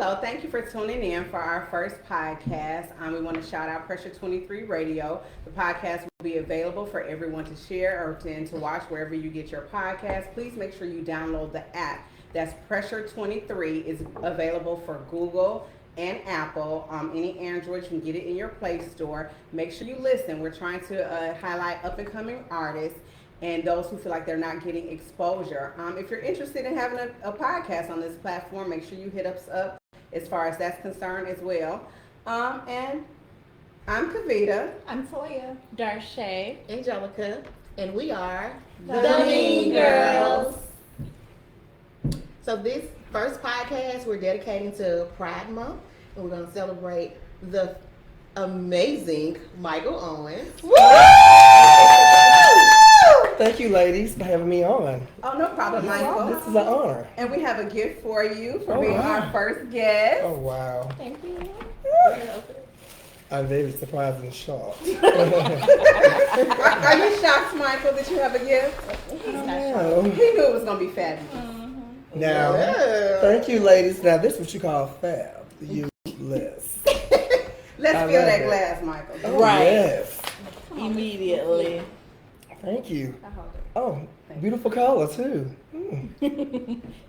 Hello, thank you for tuning in for our first podcast. We want to shout out Pressure 23 Radio. The podcast will be available for everyone to share or to watch wherever you get your podcast. Please make sure you download the app. That's Pressure 23. Is available for Google and Apple. Any Android, you can get it in your Play Store. Make sure you listen. We're trying to highlight up and coming artists and those who feel like they're not getting exposure. If you're interested in having a podcast on this platform, make sure you hit us up as far as that's concerned as well. And I'm Kavita. I'm Toya. Darshay Angelica. And we are the Mean Girls. So this first podcast we're dedicating to Pride Month, and we're going to celebrate the amazing Michael Owens. Woo! Thank you, ladies, for having me on. Oh, no problem, Michael. This is an honor. And we have a gift for you for Oh, being wow. our first guest. Oh, wow. Thank you. I'm very surprised and shocked. Are you shocked, Michael, that you have a gift? I don't know. He knew it was going to be fabulous. Now, Yeah. thank you, ladies. Now, this is what you call fab. Useless. Let's I fill love that it. glass, Michael. Oh, Right. yes. Immediately. Thank you. I hold it. Oh, beautiful color, too. Is it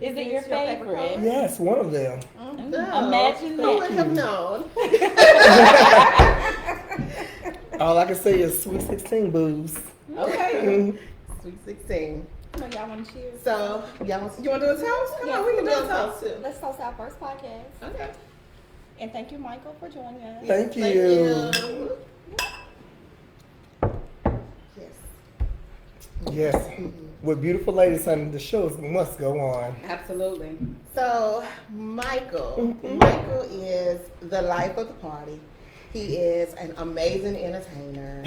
your Is your favorite favorite? Yes, one of them. Imagine Who would that. have known? All I can say is sweet 16 boobs. Okay. Sweet 16. So y'all want to cheers? So, y'all want You want to do a toast? Come on, we can do a toast. too. Let's toast our first podcast. Okay. And thank you, Michael, for joining us. Thank you. Thank you. Yes. Yes. With beautiful ladies on the shows must go on. Absolutely. So, Michael is the life of the party. He is an amazing entertainer.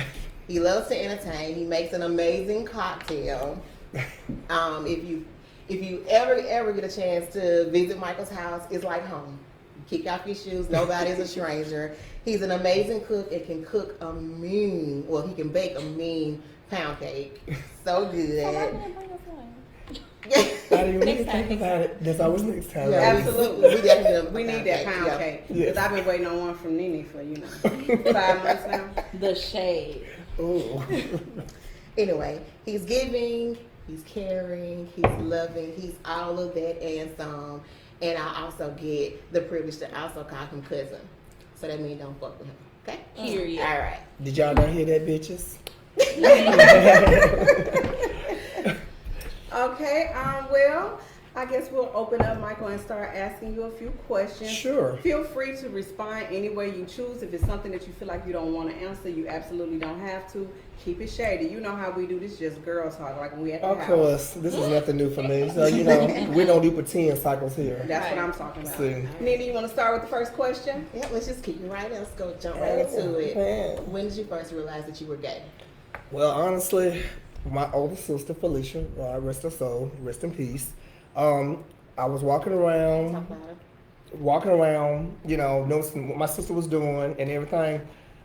He loves to entertain. He makes an amazing cocktail. If you ever get a chance to visit Michael's house, it's like home. Kick off your shoes. Nobody's a stranger. He's an amazing cook and can cook he can bake a mean pound cake. So good. So why didn't you bring us one? I didn't really Next time, think about it. There's always next time. Yeah, right? Absolutely. We definitely We need that pound yeah. cake. Yes. Because I've been waiting on one from Nene for, 5 months now. The shade. Ooh. Anyway, he's giving, he's caring, he's loving, he's all of that and some. And I also get the privilege to also call him cousin. So that means don't fuck with him. Okay? Period. All right. Did y'all not hear that, bitches? Okay, well, I guess we'll open up, Michael, and start asking you a few questions. Sure. Feel free to respond any way you choose. If it's something that you feel like you don't want to answer, you absolutely don't have to. Keep it shady. You know how we do this, just girl talk, like when we at the Of house. course, this is nothing new for me. So, we don't do pretend cycles here. That's what I'm talking about. See. Nene, you want to start with the first question? Yeah, let's just keep it right. Let's go jump right into it. Man. When did you first realize that you were gay? Well, honestly, my older sister, Felicia, rest her soul, rest in peace. I was walking Talk around, about it. noticing what my sister was doing and everything.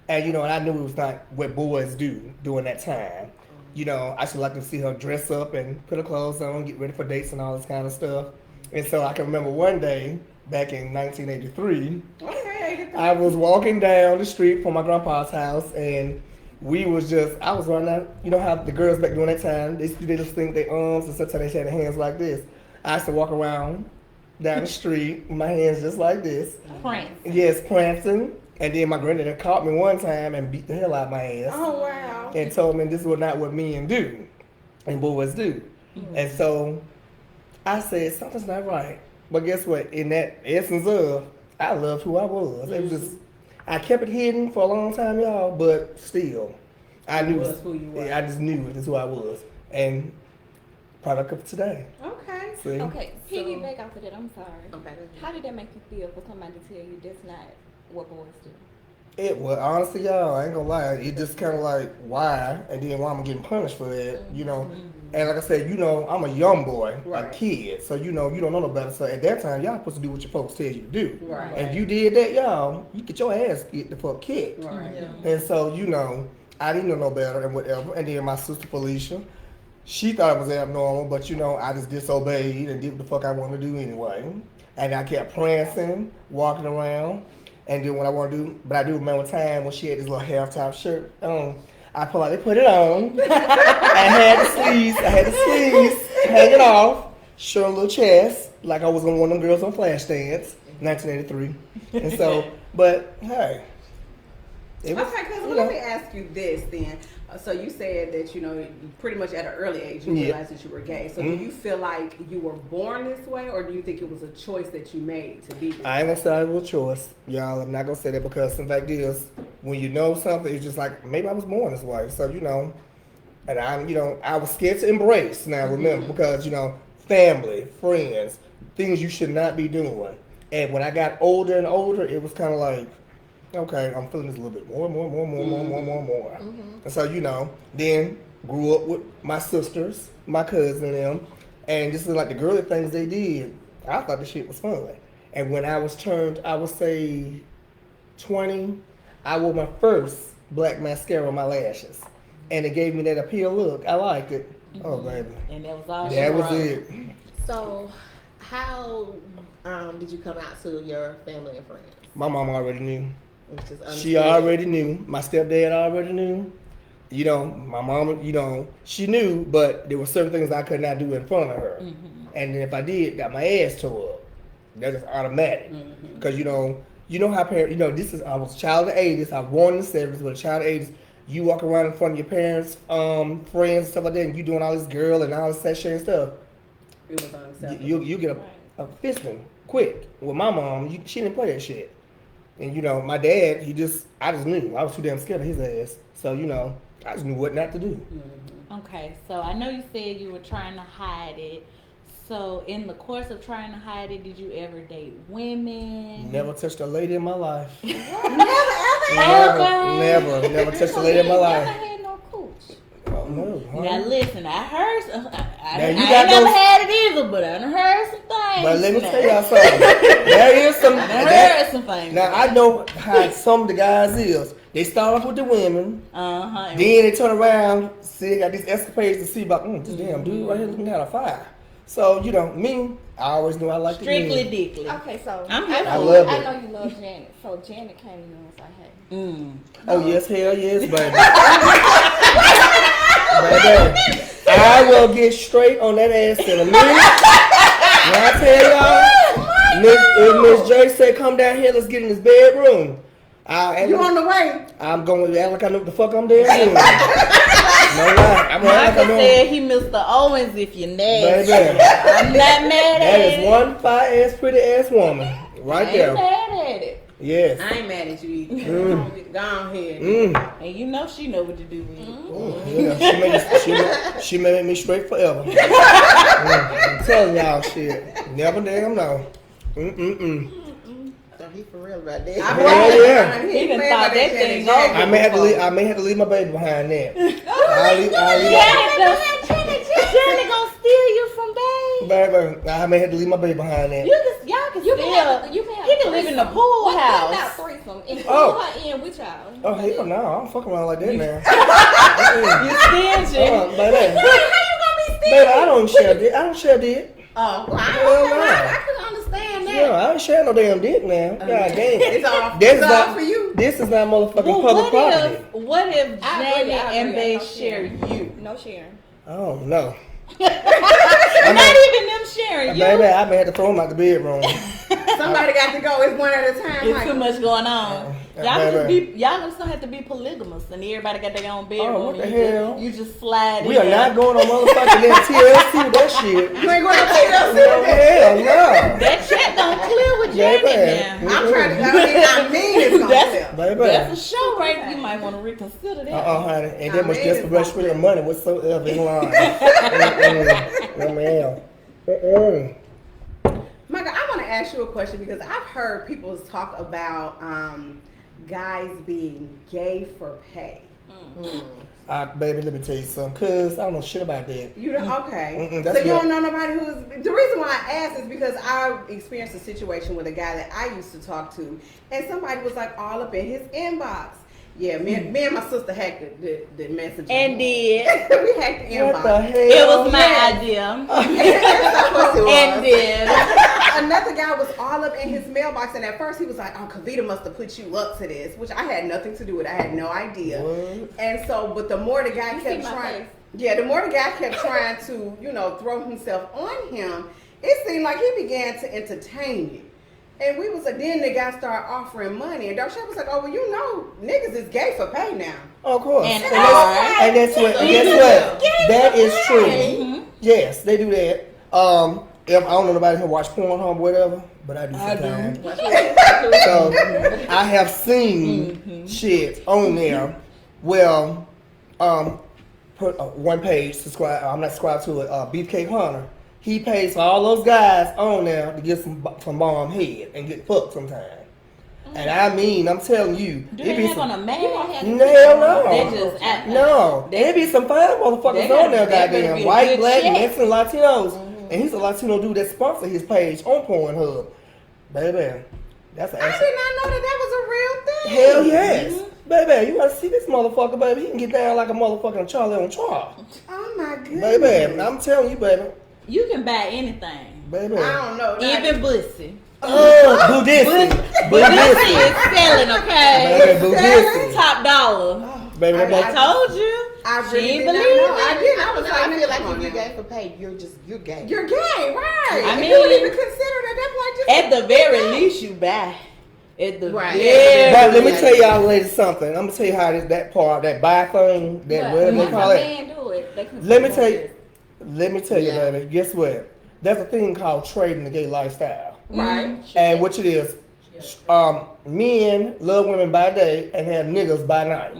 And, and I knew it was not what boys do during that time. I should like to see her dress up and put her clothes on, get ready for dates and all this kind of stuff. And so I can remember one day, back in 1983, Okay. I was walking down the street from my grandpa's house and I was running out, you know how the girls back during that time, they just think their arms and sometimes they had their hands like this. I used to walk around down the street with my hands just like this. Prince. Yes, prancing. And then my granddad caught me one time and beat the hell out of my ass. Oh, wow. And told me this was not what men do and boys do. Mm-hmm. And so I said, something's not right. But guess what? In that essence of, I loved who I was. It was just, I kept it hidden for a long time, y'all, but still, I knew was who you were. I just knew it is who I was. And product of today. Okay. See? Okay, piggyback off of that, I'm sorry. Okay. How did that make you feel for somebody to tell you that's not what boys do? It was, honestly, y'all, I ain't gonna lie. It just kind of like, why? And then why am I getting punished for that, And like I said, I'm a young boy, Right. a kid. So, you don't know no better. So at that time, y'all supposed to do what your folks tell you to do. Right. And if you did that, y'all, you get your ass get the fuck kicked. Right. And so, I didn't know no better and whatever. And then my sister Felicia, she thought it was abnormal, but I just disobeyed and did what the fuck I wanted to do anyway. And I kept prancing, walking around, and then what I want to do, but I do remember a time when she had this little half-top shirt on. I put it on. I had the sleeves hanging off, showing a little chest, like I was on one of them girls on Flashdance, 1983. And so, but hey. It was, Okay, because let me ask you this then. So you said that, pretty much at an early age you realized that you were gay. So do you feel like you were born this way, or do you think it was a choice that you made to be this I ain't gonna say it was a choice, y'all. I'm not gonna say that because the fact is, when you know something, it's just like, maybe I was born this way. So, and I was scared to embrace now, remember, because, family, friends, things you should not be doing. And when I got older and older, it was kind of like, okay, I'm feeling this a little bit more. And so, then grew up with my sisters, my cousin and them, and just like the girly things they did, I thought the shit was fun. And when I was turned, I would say 20, I wore my first black mascara on my lashes. And it gave me that appeal look. I liked it. Oh, baby. And that was all That was it. So, how did you come out to your family and friends? My mom already knew. Which is She already knew. My stepdad already knew. My mama, she knew, but there were certain things I could not do in front of her. And then if I did, got my ass tore up. That's just automatic. Because, how parents, I was a child of the 80s. I was born in the 70s, but a child of the 80s. You walk around in front of your parents, friends, stuff like that, and you doing all this girl and all this sexual and stuff. It was unacceptable. You get a fisting quick. With my mom, she didn't play that shit. And my dad, I just knew. I was too damn scared of his ass. So, I just knew what not to do. Okay, so I know you said you were trying to hide it. So in the course of trying to hide it, did you ever date women? Never touched a lady in my life. Never Never touched a lady in my life. Never had no cooch. Oh, no. Huh? Now listen, I heard I ain't got never those- had it either, but I done heard some things. But let me tell y'all something. There is some. I done heard some things. Now, I know how some of the guys is. They start off with the women. Uh-huh. Then they turn around, see, they got these escapades to see about, this damn dude right here looking at a fire. So, me, I always knew I liked the Strictly men. dickly. Okay, so I'm I here know, for it. I know you love Janet. So Janet came to you and was like, hey. Oh, yes, hell yes, baby. Baby, I will get straight on that ass in a minute. When I tell y'all, if Miss J said, come down here, let's get in this bedroom. You on the way? I'm going to act like I know what the fuck I'm doing. No lie. I'm gonna act like I Michael know. said he Mr. Owens if you're nasty. Baby, I'm not mad at that it. is one fire-ass, pretty-ass woman. Right I there. ain't mad at it. Yes. I ain't mad at you either. Go on here. And you know she know what to do with it. Oh, yeah. She made me straight forever. I'm telling y'all shit. Never damn know. So he for real about that. Hell yeah. He done thought that thing over. I may have to leave my baby behind that. Janet gonna steal you from babe. Baby, I may have to leave my baby behind that. Y'all can You still. can have, He can live in the pool What about house. threesome? And Oh. pull her in with y'all. Oh, hell no. I don't fuck around like that now. You stingy. Baby. How you gonna be still? Baby, I don't share dick. Oh, well, Hell no. I can understand that. Yeah, I ain't share no damn dick now. God damn. It's all, This it's is all not for you. This is not motherfucking Well, public property. what if I Janet agree, and they no share sharing. you? No sharing. Oh no. Not even them sharing you. Baby, I may have to throw him out the bedroom. Somebody got to go. It's one at a time. It's Michael. too much going on. Baby. Y'all just don't have to be polygamous, and everybody got their own bedroom. Oh, what the and hell? You just slide. We in are there. not going on motherfucking that TLC with that shit. You ain't going to TLC No, with that. hell no. That chat don't clear with Janet Baby. now. I'm trying to, I mean it's going That's- to Baby. That's a show, right? You might want to reconsider that. Honey. Ain't that I much mean, it's desperation for not your money whatsoever in line. No, ma'am. Michael, I want to ask you a question because I've heard people talk about guys being gay for pay. Baby, let me tell you something. Cause I don't know shit about that. You don't? Okay. Mm-mm, So that's you good. don't know nobody who's... The reason why I asked is because I experienced a situation with a guy that I used to talk to, and somebody was like all up in his inbox. Yeah, me and my sister hacked the messenger. And did. We hacked the What inbox. the hell? It was my Yes. idea. That's what it was. And did. another guy was all up in his mailbox, and at first he was like, "Oh, Kavita must have put you up to this," which I had nothing to do with. I had no idea. What? And so, but the more the guy kept trying, the more the guy kept trying to, throw himself on him, it seemed like he began to entertain it. And we was like, then the guy started offering money, and Darshay was like, "Oh, well, niggas is gay for pay now." Oh, of course. And that's what. Guess what? That is true. Mm-hmm. Yes, they do that. If I don't know nobody who watch Pornhub or whatever, but I do sometimes. So I have seen shit on there. Well, put one page subscribe. I'm not subscribed to it. Beefcake Hunter. He pays for all those guys on there to get some bomb head and get fucked sometimes. And I mean, I'm telling you, Do they have on a man? hell no. They just act No, there be some fine motherfuckers on there, goddamn. White, black, Mexican, Latinos. And he's a Latino dude that sponsor his page on Pornhub. Baby, that's an I did not know that was a real thing. Hell yes. Baby, you gotta see this motherfucker, baby. He can get down like a motherfucking Charlie on Charlie. Oh my goodness. Baby, I'm telling you, baby. You can buy anything. Baby. I don't know. Even pussy. Buddhistic. Pussy is selling, okay? Baby, Buddhistic. Top dollar. Baby, I told you. I She really ain't did not believe know. it. I did. I was I like, feel like come if you're on gay now. for pay, you're gay. You're gay, right? I You wouldn't mean, even consider that. That's like At the very least, you buy. At the Right. very But let me least. tell y'all ladies something. I'm gonna tell you how that part, that buy thing, that whatever they Once call a it. man do it, they can Let me support tell you. it. Let me tell you, Yeah. baby. Guess what? There's a thing called trading the gay lifestyle, right. and what it is, men love women by day and have niggas by night.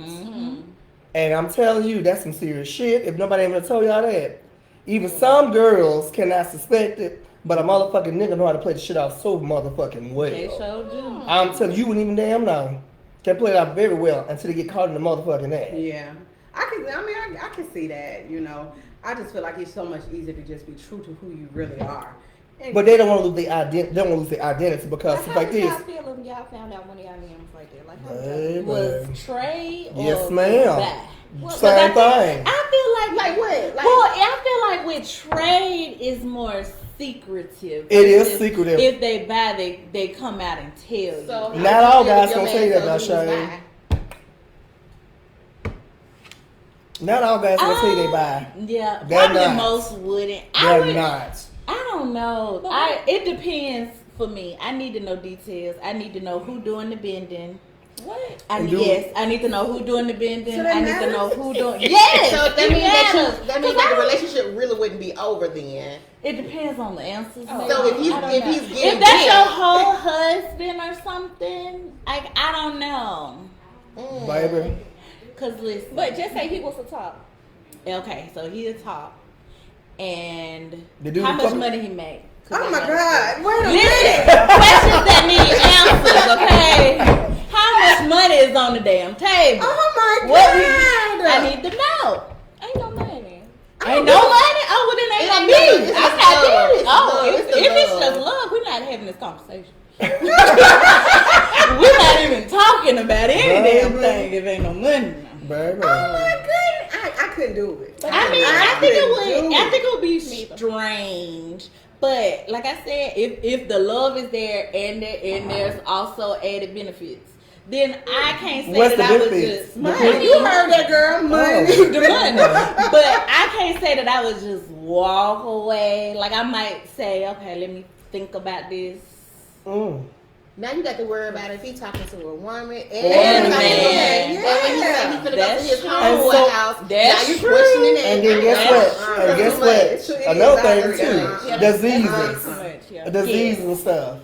And I'm telling you, that's some serious shit. If nobody ever told y'all that, even some girls cannot suspect it, but a motherfucking nigga know how to play the shit off so motherfucking well. They showed you. I'm telling you, you wouldn't even damn know. Can play it out very well until they get caught in the motherfucking act. Yeah. I can see that, I just feel like it's so much easier to just be true to who you really are. And But they don't want to lose their identity. They don't want to lose their identity because How stuff like did this. y'all feel if y'all found out one of y'all men was like that? Like, how did Baby. Was trade or Yes, ma'am. buy? Same thing. I feel Like what? Like, well, I feel like with trade is more secretive. It is Versus secretive. If they buy, they come out and tell you. So Not all guys gonna say that, Darshay. Darshay. Not all guys gonna say they buy. Yeah, They're probably not. most wouldn't. They're not. I don't know. It depends for me. I need to know details. I need to know who doing the bending. What? I need to know who doing the bending. So that I need to matters? know who doing. Yes. So that it means matters. that the relationship really wouldn't be over then. It depends on the answers. Oh. maybe. So if he's I don't if know. he's getting If that's dick, your whole husband or something, I don't know. Baby. Cause listen, But just say he was a top. okay, so he is top, and The dude how much fucking- money he make? 'Cause oh I my gotta- God. Wait a Listen, minute. questions that need answers, okay? How much money is on the damn table? Oh my What God. I need to know. Ain't no money. Ain't no money? Oh, well, then ain't no me. It's That's the how love. it is. It's the Oh, love. if It's the it's love. just love, we're not having this conversation. We're not even talking about any damn Baby. thing if ain't no money. Baby. Oh my goodness. I couldn't do it. I mean, I I think it couldn't would. do I think it would be Neither. strange. But like I said, if the love is there and there's also added benefits, then I can't say What's that the I would benefits? just Money. You heard that, girl. Money. the money. But I can't say that I would just walk away. Like I might say, okay, let me think about this. now you got to worry about if he talking to a woman And and a a man. man. And when he say he's gonna go to That's his true. homeboy And so- house, That's now you true. questioning that. And then guess what? And guess what? Another thing too. Diseases. Too much, yeah. Diseases and stuff.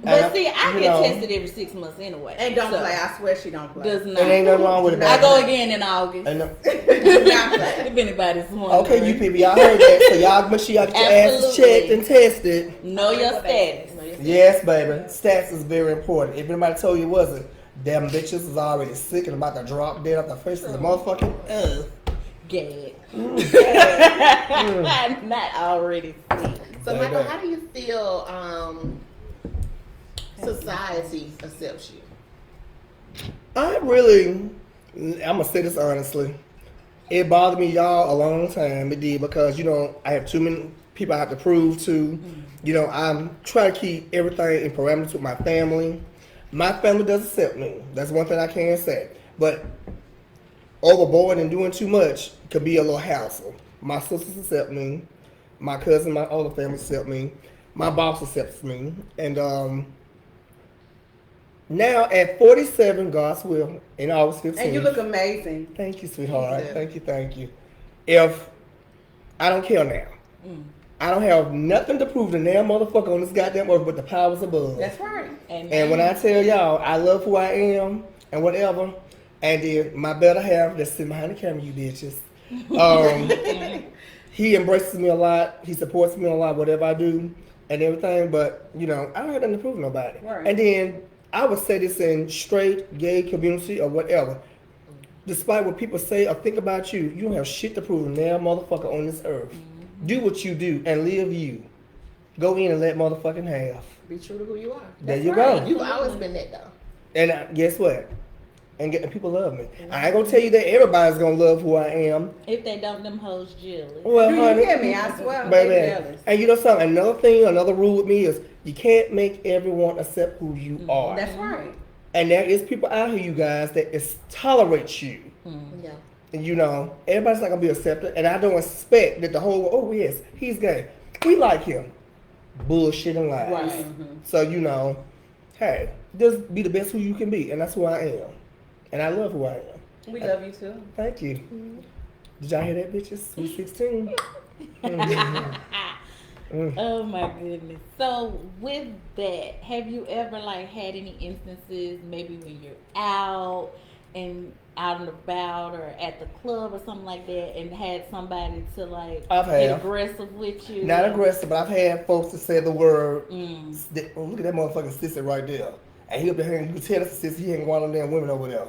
But see, I you get know, tested every 6 months anyway. And don't So, play. I swear she don't play. Does not. It ain't nothing wrong with it. I baby. go again in August. Ain't no- Not play. If anybody's wondering. Okay, you people, y'all heard that. So y'all make sure y'all get your asses Absolutely. checked and tested. Know your status. Yes, baby. Stats is very important. If anybody told you it wasn't, them bitches is already sick and about to drop dead off the face of the motherfucking Gag. Not already sick. So Baby. Michael, how do you feel society accepts you? I'm gonna say this honestly. It bothered me, y'all, a long time. It did because I have too many people I have to prove to. You know, I'm trying to keep everything in parameters with my family. My family does accept me. That's one thing I can say. But overboard and doing too much could be a little hassle. My sisters accept me. My cousin, my other family accept me. My boss accepts me. And now at 47, God's will, in August 15th. And you look amazing. Thank you, sweetheart. Thank you. Thank you. If I don't care now, I don't have nothing to prove to damn motherfucker on this goddamn earth but the powers above. That's right. And when I tell y'all I love who I am and whatever, and then my better half that's sitting behind the camera, you bitches, he embraces me a lot. He supports me a lot, whatever I do and everything. But you know, I don't have nothing to prove to nobody. Right. And then I would say this in straight, gay community or whatever. Despite what people say or think about you, you don't have shit to prove to damn motherfucker on this earth. Do what you do and live you. Go in and let motherfucking have. Be true to who you are. There you right. go. You've always been that though. And guess what? And people love me. I ain't gonna tell you that everybody's gonna love who I am. If they don't, them hoes jealous. Well, Do you honey, hear me? I swear. They baby. jealous. And you know something? Another rule with me is you can't make everyone accept who you are. That's right. And there is people out here, you guys, that tolerate you. Yeah. And you know, everybody's not gonna be accepted. And I don't expect that the whole oh yes, he's gay. We like him. Bullshit and lies. Right. So you know, hey, just be the best who you can be, and that's who I am. And I love who I am. We love you too. Thank you. Did y'all hear that, bitches? We 16. Oh my goodness. So with that, have you ever like had any instances maybe when you're out and about or at the club or something like that and had somebody to like I've get had. aggressive with you? Not aggressive, but I've had folks that say the word. Mm. Oh, look at that motherfucking sissy right there. And he up there, you can tell that's a sissy. He ain't one of them damn women over there.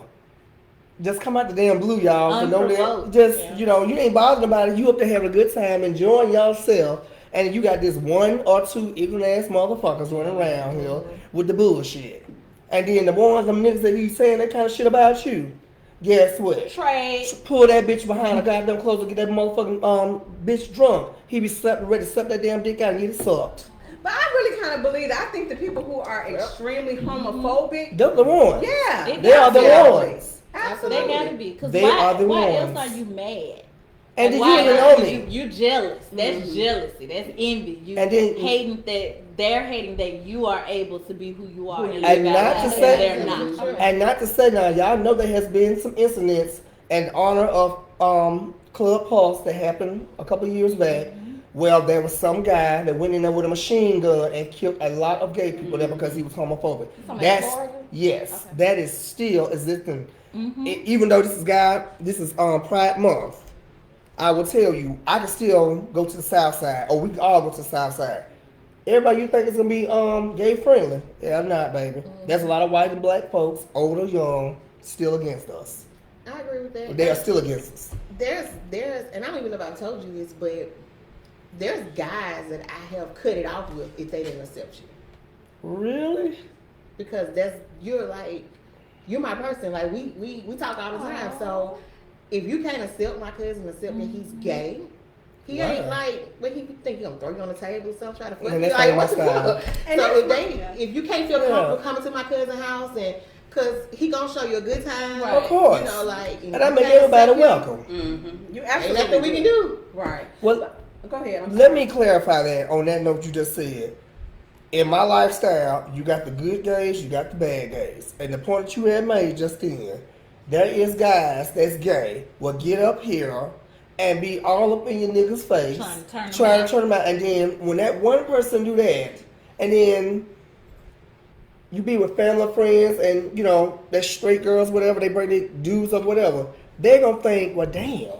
Just come out the damn blue, y'all. Unprovoked, Just, yeah. you know, you ain't bothering about it. You up there having a good time, enjoying yourself. And you got this one or two ignorant ass motherfuckers running around here with the bullshit. And then the ones, them niggas that he's saying that kind of shit about you. Guess what? Trade. Pull that bitch behind a goddamn clothes and get that motherfucking bitch drunk. He be ready to suck that damn dick out and get it sucked. But I really kind of believe that. I think the people who are extremely homophobic, They're the ones. yeah, It They are the Absolutely. ones. Absolutely. They gotta be. Cause They why, are the why ones. else are you mad? And then you Why even know are me. You jealous. That's jealousy. That's envy. You And then- hating that they're hating that you are able to be who you are and, And live not out to lives say- and they're not. Sure. And not to say now, y'all know there has been some incidents in honor of Club Pulse that happened a couple of years back. Well, there was some guy that went in there with a machine gun and killed a lot of gay people there because he was homophobic. Somebody That's Florida? yes, Okay. that is still existing. Even though this is Pride Month, I will tell you, I can still go to the South Side, or we can all go to the South Side. Everybody, you think it's gonna be gay friendly? Yeah, not, baby. There's a lot of white and black folks, old or young, still against us. I agree with that. They are still against us. There's, and I don't even know if I told you this, but there's guys that I have cut it off with if they didn't accept you. Really? Because you're my person. Like we talk all the time. So if you can't accept my cousin, accept me, he's gay. He ain't Wow. like what he think he gonna throw you on the table or something, try to fuck And you. that's Like not what the my style. fuck? And So that's if you can't feel comfortable coming to my cousin's house and cause he gonna show you a good time, Right. Of course. you know, like And I make everybody welcome. You Ain't absolutely nothing we can do. Right. Well, Go ahead. I'm let sorry. me clarify that on that note you just said. In my lifestyle, you got the good gays, you got the bad gays. And the point that you had made just then, there is guys that's gay will get up here and be all up in your niggas' face, Trying to turn them turn them out. And then when that one person do that, and then you be with family friends and you know that straight girls, whatever they bring their dudes up, whatever, they gonna think, well, damn,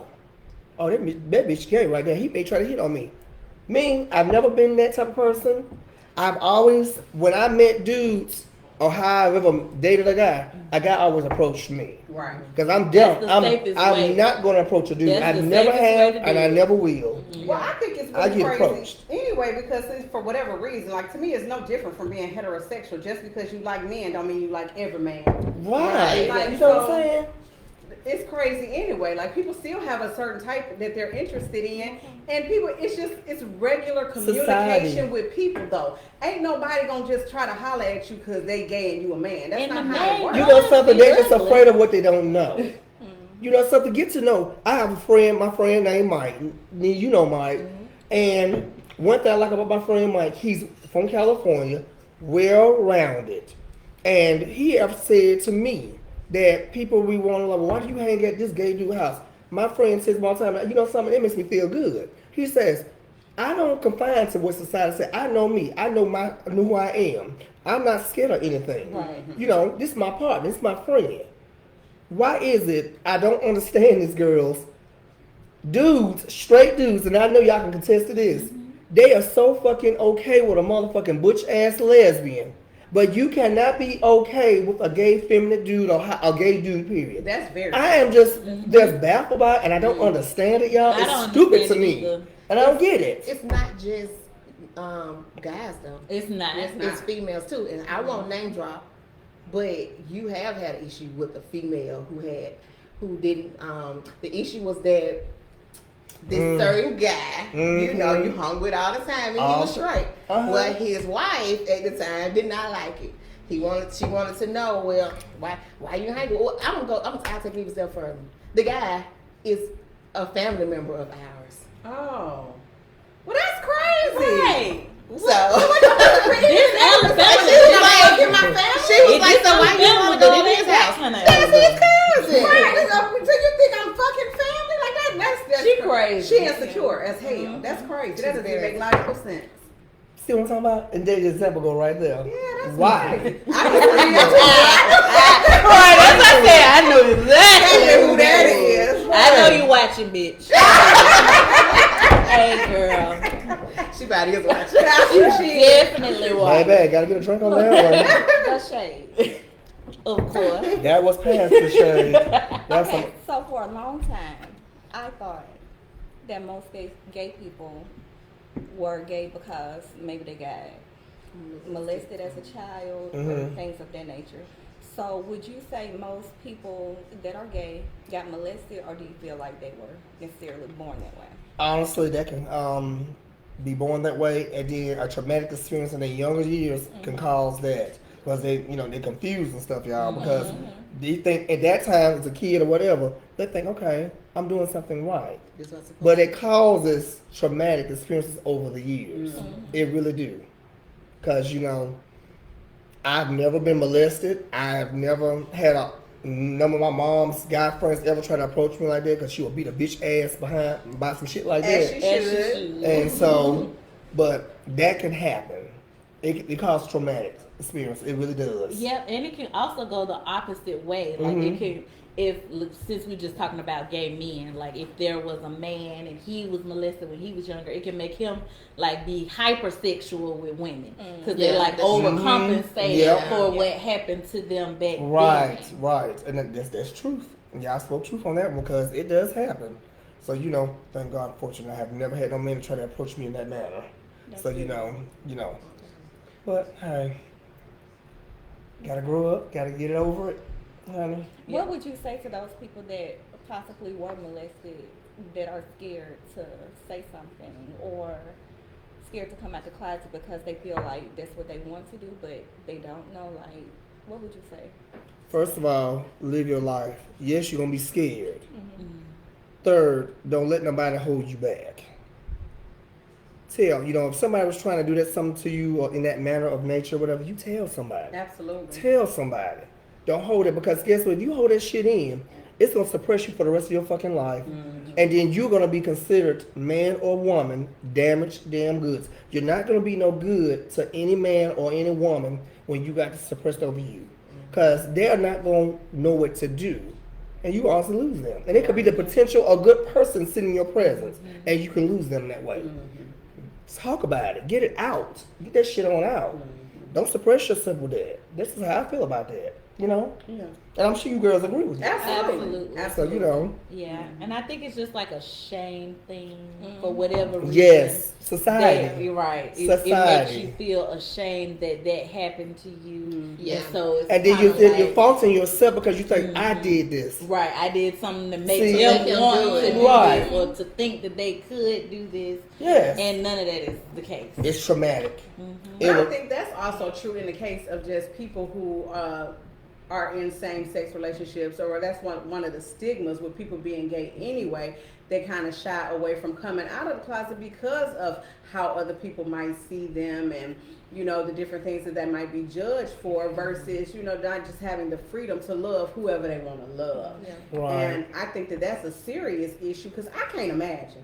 oh that bitch gay right there. He may try to hit on me. Me, I've never been that type of person. I've always, when I met dudes or how I've ever dated a guy always approached me. Right. Because I'm That's dumb. the safest I'm way. not going to approach a dude. That's I the never safest way have to do and I it. never will. Well, I think it's I really get crazy approached. anyway because it's for whatever reason. Like to me, it's no different from being heterosexual. Just because you like men, don't mean you like every man. Why? Like, You know what I'm so- saying? it's crazy anyway. Like people still have a certain type that they're interested in, and people, it's regular communication Society. with people though. Ain't nobody gonna just try to holler at you because they gay and you a man. That's And not the how it man- works. You know something? They're just afraid of what they don't know. You know something? Get to know. I have a friend, my friend named Mike. You know Mike. And one thing I like about my friend Mike, he's from California, well-rounded. And he have said to me that people we want to like, why do you hang at this gay dude house? My friend says all the time, you know something, it makes me feel good. He says, I don't confine to what society says. I know me. I know who I am. I'm not scared of anything. Right. You know, this is my partner. This is my friend. Why is it I don't understand these girls, dudes, straight dudes, and I know y'all can contest to this. They are so fucking okay with a motherfucking butch ass lesbian, but you cannot be okay with a gay feminine dude or a gay dude. Period. That's very. I am just baffled by it, and I don't understand it, y'all. I It's don't stupid to understand it me, either. and I don't get it. It's not just guys though. It's not. It's females too, and I won't name drop, but you have had an issue with a female who didn't. The issue was that this certain guy, you know, you hung with all the time, and he was straight. Well, his wife at the time did not like it. She wanted to know, well, why you hang with? Well, I'll take it a step further. The guy is a family member of ours. Oh, well, that's crazy. Right. So This Alabama she was like, "In my family." She was like, "So why you want to go to his house?" That's his cousin. Right. So you think I'm fucking family like that? That's She crazy. She insecure as hell. That's crazy. That doesn't very- make logical sense. See what I'm talking about? And there's the example go right there. Yeah, that's Why? crazy. Right, that's what I said. I know exactly Who that is? I know you watching, bitch. Hey, girl. She about is watching. She Definitely My watching. bad. Gotta get a drink on that The shade. Of course. one. That was past the shade. That's Okay, so for a long time, I thought that most gay people were gay because maybe they got molested as a child or Mhm. things of that nature. So would you say most people that are gay got molested, or do you feel like they were necessarily born that way? honestly, that can be born that way, and then a traumatic experience in their younger years can cause that because they're confused and stuff, y'all. Because they think at that time as a kid or whatever, they think, okay, I'm doing something right, but it causes traumatic experiences over the years. It really do, because I've never been molested. I've never had none of my mom's guy friends ever try to approach me like that because she would beat a bitch ass by some shit like As that. she should. And so, but that can happen. It causes traumatic experience. It really does. Yep, and it can also go the opposite way. Like it can, since we're just talking about gay men, like if there was a man and he was molested when he was younger, it can make him like be hypersexual with women because they're like overcompensating for what happened to them back then. Right. And that's truth. Yeah, I spoke truth on that one because it does happen. So, thank God, fortunately, I have never had no man try to approach me in that manner. So, But, hey, gotta grow up, gotta get it over it, honey. What would you say to those people that possibly were molested that are scared to say something or scared to come out the closet because they feel like that's what they want to do but they don't know? Like, what would you say? First of all, live your life. Yes, you're gonna be scared. Third, don't let nobody hold you back. Tell, if somebody was trying to do something to you or in that manner of nature, whatever, you tell somebody. Absolutely. Tell somebody. Don't hold it, because guess what? If you hold that shit in, it's gonna suppress you for the rest of your fucking life. And then you're gonna be considered man or woman damaged damn goods. You're not gonna be no good to any man or any woman when you got this suppressed over you. Because they're not gonna know what to do. And you also lose them. And it could be the potential a good person sitting in your presence, and you can lose them that way. Talk about it. Get it out. Get that shit on out. Don't suppress yourself with that. This is how I feel about that. You know, Yeah. and I'm sure you girls agree with that. Absolutely. Absolutely. So you know, Yeah, and I think it's just like a shame thing Mhm. for whatever reason. yes, That, society. you're right. It makes Society. you feel ashamed that that happened to you. Yeah. And so it's And then kinda you're like, faulting yourself because you think I Mhm. did this. right, I did something to make See, them make them want do to it. do Right. this or to think that they could do this. Yes, And none of that is the case. it's traumatic. Mhm. It But I was- think that's also true in the case of just people who are in same-sex relationships, or that's one of the stigmas with people being gay anyway. They kind of shy away from coming out of the closet because of how other people might see them, and you know the different things that they might be judged for, versus not just having the freedom to love whoever they want to love. Yeah. Right. And I think that that's a serious issue because I can't imagine.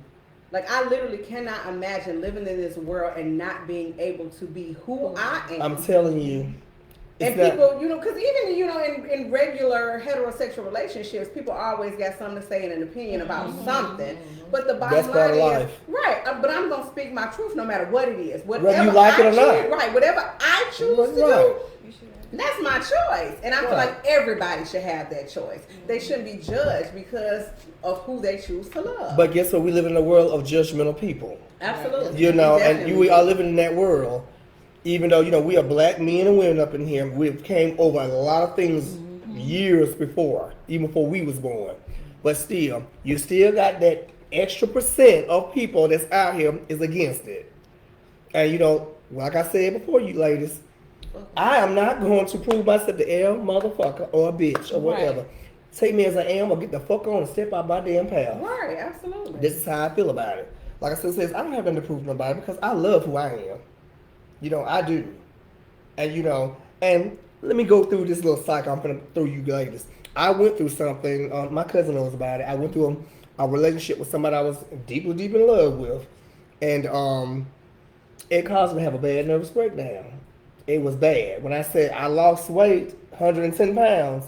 Like, I literally cannot imagine living in this world and not being able to be who I am. I'm telling you. And It's not- people, because even, in regular heterosexual relationships, people always got something to say and an opinion about something. But the bottom That's part line of is, life. right, but I'm going to speak my truth no matter what it is. Whether you like it or not. Right, whatever I choose to Right. do, that's my choice. And I feel Right. like everybody should have that choice. They shouldn't be judged because of who they choose to love. But guess what? We live in a world of judgmental people. Absolutely. You know, and Definitely. we are living in that world. Even though, we are black men and women up in here, we've came over a lot of things years before, even before we was born. But still, you still got that extra percent of people that's out here is against it. And like I said before, you ladies, I am not going to prove myself to a motherfucker or a bitch or whatever. Right. Take me as I am or get the fuck on and step out my damn path. Right, absolutely. This is how I feel about it. Like I said, I don't have nothing to prove to nobody because I love who I am. I do. And and let me go through this little cycle I'm gonna through you ladies. I went through something, my cousin knows about it. I went through a relationship with somebody I was deep in love with. And it caused me to have a bad nervous breakdown. It was bad. When I said I lost weight, 110 pounds,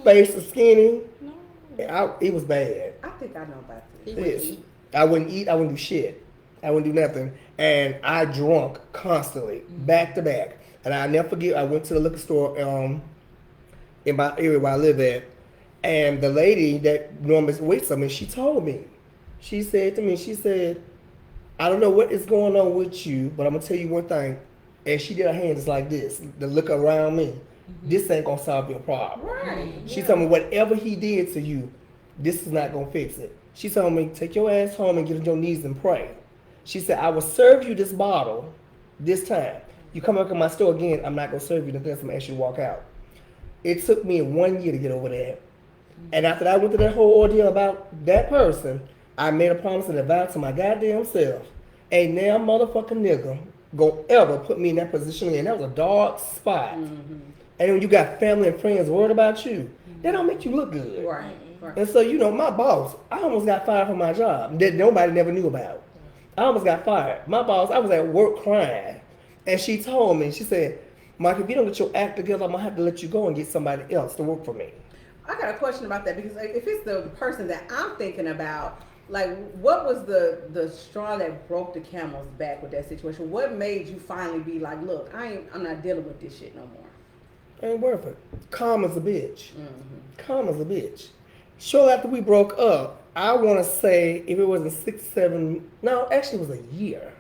face was skinny, it was bad. I think I know about He this. would Yes. eat. I wouldn't eat. I wouldn't do shit. I wouldn't do nothing. And I drunk constantly, back to back. And I never forget, I went to the liquor store in my area where I live at. And the lady that normally waits on me, she told me. She said to me, I don't know what is going on with you, but I'm going to tell you one thing. And she did her hands like this, to look around me. This ain't going to solve your problem. Right. She told me whatever he did to you, this is not gonna fix it. She told me take your ass home and get on your knees and pray. She said I will serve you this bottle this time. You come back in my store again, I'm not gonna serve you unless I'm gonna ask you to walk out. It took me 1 year to get over that. And after I went through that whole ordeal about that person, I made a promise and a vow to my goddamn self. Ain't now motherfucking nigga gonna ever put me in that position again. That was a dark spot. And when you got family and friends worried about you, that don't make you look good. Right. Right. And so, my boss, I almost got fired from my job that nobody never knew about. I almost got fired. My boss, I was at work crying. And she told me, she said, Mike, if you don't get your act together, I'm going to have to let you go and get somebody else to work for me. I got a question about that because if it's the person that I'm thinking about, like, what was the straw that broke the camel's back with that situation? What made you finally be like, look, I'm not dealing with this shit no more? Ain't worth it. Calm as a bitch. Calm as a bitch. Shortly after we broke up, I want to say if it wasn't 6, 7, no, actually it was a year.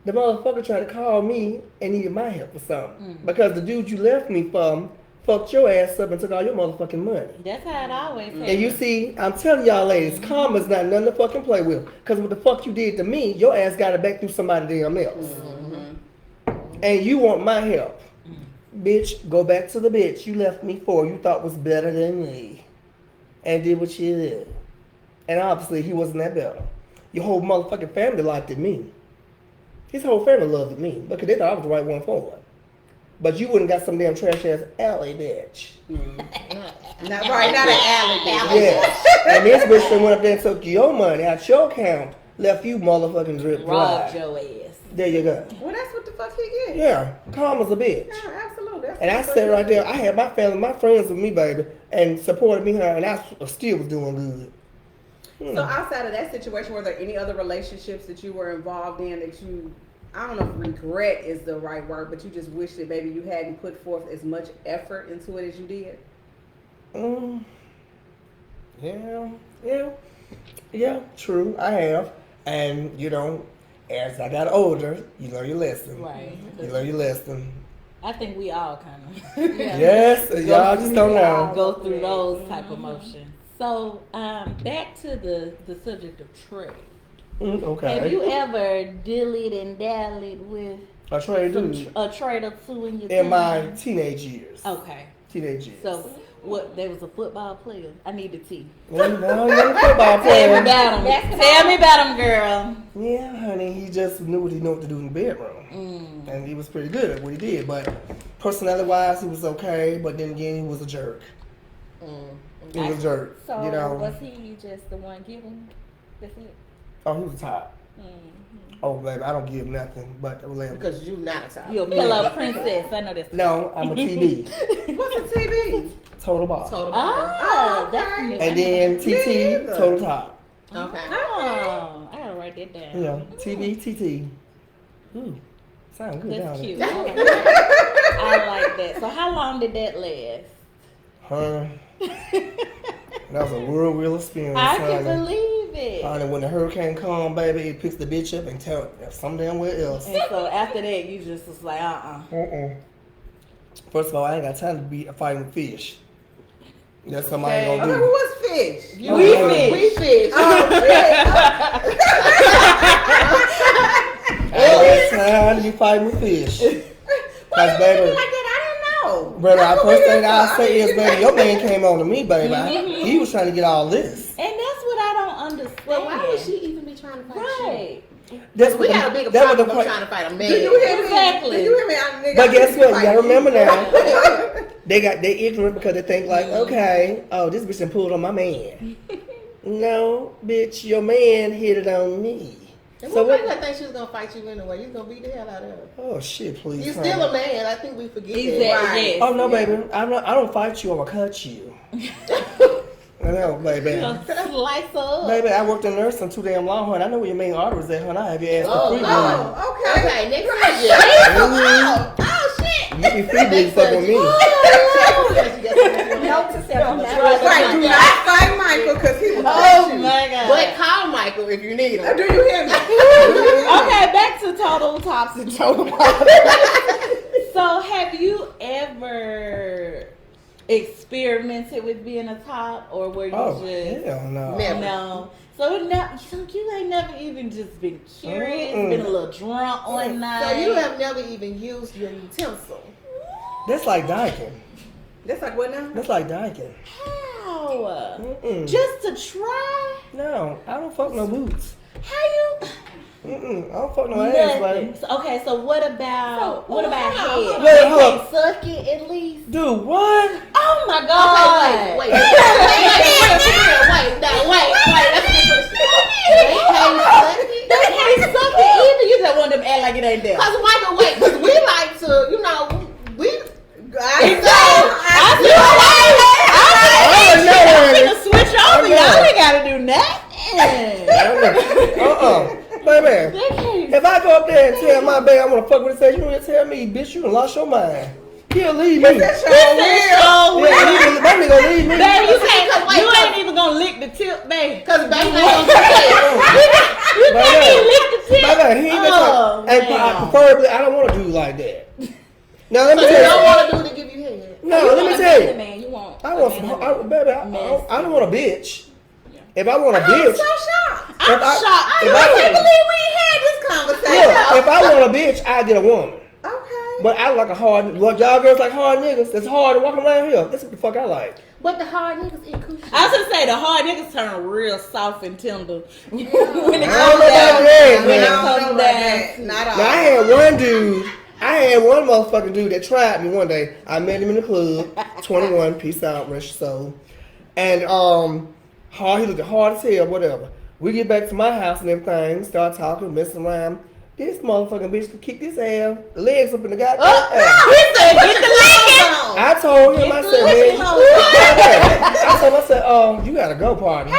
The motherfucker tried to call me and needed my help for something. Because the dude you left me from fucked your ass up and took all your motherfucking money. That's how it always happens. And you see, I'm telling y'all ladies, karma's not nothing to fucking play with. Because what the fuck you did to me, your ass got it back through somebody damn else. And you want my help. Bitch, go back to the bitch you left me for, you thought was better than me. And did what you did. And obviously he wasn't that better. Your whole motherfucking family liked me. His whole family loved me because they thought I was the right one for it. But you wouldn't got some damn trash ass alley bitch. Not right, not an alley bitch. Yes. And this bitch that went up there and took your money out your account, left you motherfucking drip Robbed dry. your ass. There you go. Well, that's what the fuck he get. Yeah, calm as a bitch. Yeah, absolutely. That's And I what the said fuck right he there, get. I had my family, my friends with me, baby, and supported me, and I still was doing good. So outside of that situation, were there any other relationships that you were involved in that you I don't know if regret is the right word, but you just wish that maybe you hadn't put forth as much effort into it as you did? Yeah, true. I have. And, you know, as I got older, you learn your lesson. Right. You learn your lesson. I think we all kind of Yes, y'all just don't know. go through those type of emotions. So, back to the subject of trade. Okay. Have you ever dillied and dallied with I trade dude a trade or two in your in my time? teenage years. Okay. Teenage years. So, what? There was a football player. I need the tea. No, you're a football Tell me player. about him. Tell me about him, girl. Yeah, honey, he just knew what he knew what to do in the bedroom. And he was pretty good at what he did. But personality-wise, he was okay. But then again, he was a jerk. He was a jerk. So You know. was he just the one giving? That's it. Oh, he was a top. Oh, baby, I don't give nothing but a lamb. Because you not a top. You're a pillow princess. I know this. No, I'm a TB. What's a TV? Total bar. Total. Oh, that's new. And then Me TT, either. total top. Okay. Oh, I gotta write that down. Yeah, TB, TT. Ooh, sound good, That's don't cute. it? I like that. So how long did that last? Huh? That was a whirlwind experience, I can honey. believe it. Honey, when the hurricane come, baby, it picks the bitch up and tell it some damn where else. And so after that, you just was like, First of all, I ain't got time to be fighting with fish. That's something I ain't Okay, gonna who do. was fish? We fish. We fish. Oh, shit. I ain't got time to be fighting with fish. Cause baby, Like that, I didn't know. brother, That's our what first we thing did. I'll say is, baby, your man came on to me, baby. He was trying to get all this. And that's what I don't understand. Well, why would she even be trying to fight Right. That's We what got a the- bigger that was problem the than trying to fight a man. Did you hear me? Exactly. Did you hear me? Nigga, But guess what? You fight. gotta remember now. They ignorant because they think like, okay, oh, this bitch done pulled on my man. No, bitch, your man hit it on me. And So what made what? her think she was gonna fight you anyway? You was gonna beat the hell out of her. Oh shit, please. You're honey. still a man. I think we forget Exactly. that. Right. Yes. Oh no, baby, I don't fight you. I will cut you. I know, baby. Slice up. Baby, I worked in nursing too damn long, honey. I know where your main arteries at, honey. I have your ass for free, Oh, okay. Okay, next subject. Oh, shit. You be free, big fuck with me. Note to self on that. Right, do not fight Michael because he will Oh fight you. my god. But call Michael if you need him. Do you hear me? Okay, back to total tops and total bottoms. So, have you ever experimented with being a top, or were you Oh, just hell no. Never. no? So you ain't never even just been curious, been a little drunk one night. So you have never even used your utensil. That's like dyking. That's like what now? That's like dyking. How? Mm-mm. Just to try? No, I don't fuck no boots. How you? I don't fuck no ass, baby. Nothing. So, okay, so what about hold on, head? Wait, They hold can't on. suck it at least. Dude, what? Oh my god! Wait. Now, wait. That's a good question. They can't suck it either. You just want them to act like it ain't there. Because Michael, wait, because we like to, you know, we. I'm gonna switch over. know. Y'all ain't gotta do nothing. Baby, They can't. if I go up there and tell my baby I want to fuck with her, say, you want to tell me, bitch, you done lost your mind. He'll leave me. Oh, Yeah, that nigga gonna leave me. Babe, you can't. Wait, You ain't even gonna lick the tip, babe. Because baby, You can't even lick the tip. Baby, he ain't Oh, and man. preferably, I don't want to do like that. Now, let me you tell don't you. want to do to give you head. No, let me tell you. Man, you want. I want some, baby, I don't want a bitch. If I want a bitch, So shocked. I'm If I- shocked. if I I- can't believe we ain't had this conversation. look, if I want a bitch, I get a woman. Okay. But I like a hard, well, y'all girls like hard niggas. That's hard to walk around here. That's what the fuck I like. But the hard niggas eat coochie. I was gonna say the hard niggas turn real soft and tender when it I don't comes know about down. that, I man. When it don't comes know about down. that. Not all. Now, I had one motherfucking dude that tried me one day. I met him in the club, 21, peace out, rest your soul. And he looked hard as hell, whatever. We get back to my house and everything, start talking, messing around. This motherfucking bitch could kick this ass, the legs up in the goddamn ass. He said, "Get the leg." I told him, I said, man, I said, you gotta go, party. Go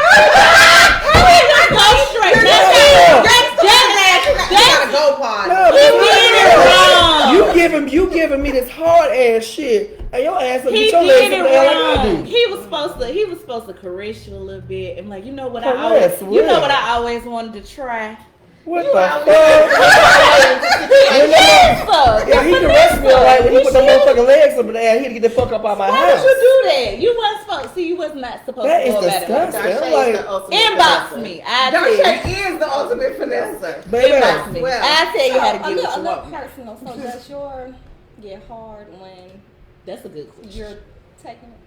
straight. Yeah. Just ask gotta go party. No, you giving me this hard ass shit, and your ass will He get your did legs it up there like I wrong. do. He was supposed to caress you a little bit, and like, you know what I Caress always, you know what? what I always wanted to try. What the fuck? Vanessa, Yeah, he caressed me all right when he put them motherfucking legs up there. He'd get the fuck up out my why house. would you do that? You wasn't supposed. See, you was not supposed That to is go about it. disgusting. I'm like, Inbox me. I tell you. Darshay is the ultimate finesser. baby. Inbox me. Well, I tell you how to a get little, what a you little want. personal. So does your get hard when That's a good question. you're taking it?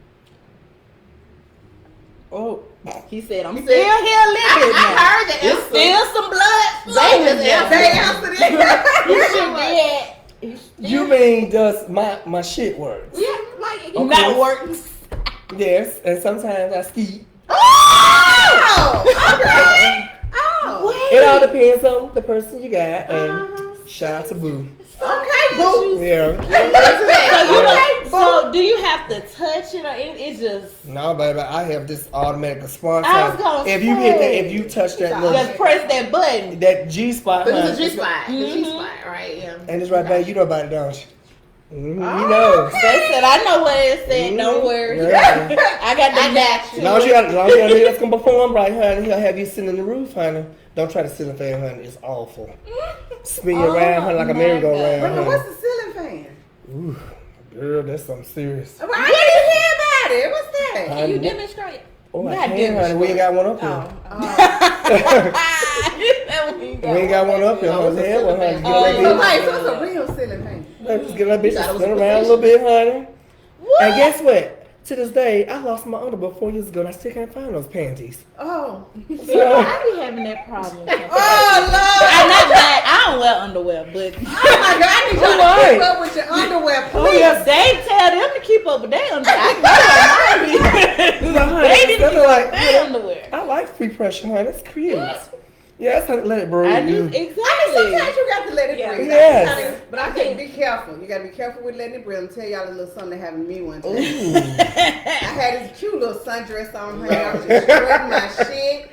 Oh, He said, I'm He still said- here living I now. heard the There's answer. still some blood They flowing just there. They answered it. You sure did. you mean does my shit work? Yeah, like Okay. not working. Yes, and sometimes I ski. Oh, okay. Oh, It all depends on the person you got, and shout out to Boo. okay, boo. Yeah. So do you have to touch it, or it's just No, baby, I have this automatic response. I was gonna if you hit say. that, if you touch that little, just press that button? that G spot, But it's a huh, G spot. The G spot, right? Yeah. and it's right back. You know about it, don't you? You know. They said I know what it said. Don't worry. Yeah. I got the neck. As long as you got a nigga that's gonna perform right, honey, he'll have you sitting in the roof, honey. Don't try the ceiling fan, honey. It's awful. Spin you around, honey, like a my merry-go-round, Wait, honey. what's the ceiling fan? Ooh, girl, that's something serious. Well, I didn't hear about it. What's that? Can you demonstrate? Oh, I Not can, honey. We ain't got one up here. We ain't got one up here, honey. Yeah, well, honey, get So, that like, what's a real ceiling fan? bitch, just get that bitch to spin around a little bit, honey. And guess what? To this day, I lost my underwear 4 years ago, and I still can't find those panties. Oh. I be having that problem. Oh, Lord. I'm not bad. I don't wear underwear, but Oh, my God. I need y'all to Alright. keep up with your underwear, Oh, please. yes. they tell them to keep up with their underwear. I know They they need to keep up with their like, underwear. I like free pressure, honey. It's cute. Yeah, that's how to let it breathe. I do I mean, exactly. sometimes you got to let it Yeah. breathe. Yes. But I think be careful. You got to be careful with letting it breathe. I'm tell y'all a little something that happened to me one time. Ooh. I had this cute little sundress on, honey. I was just strutting my shit.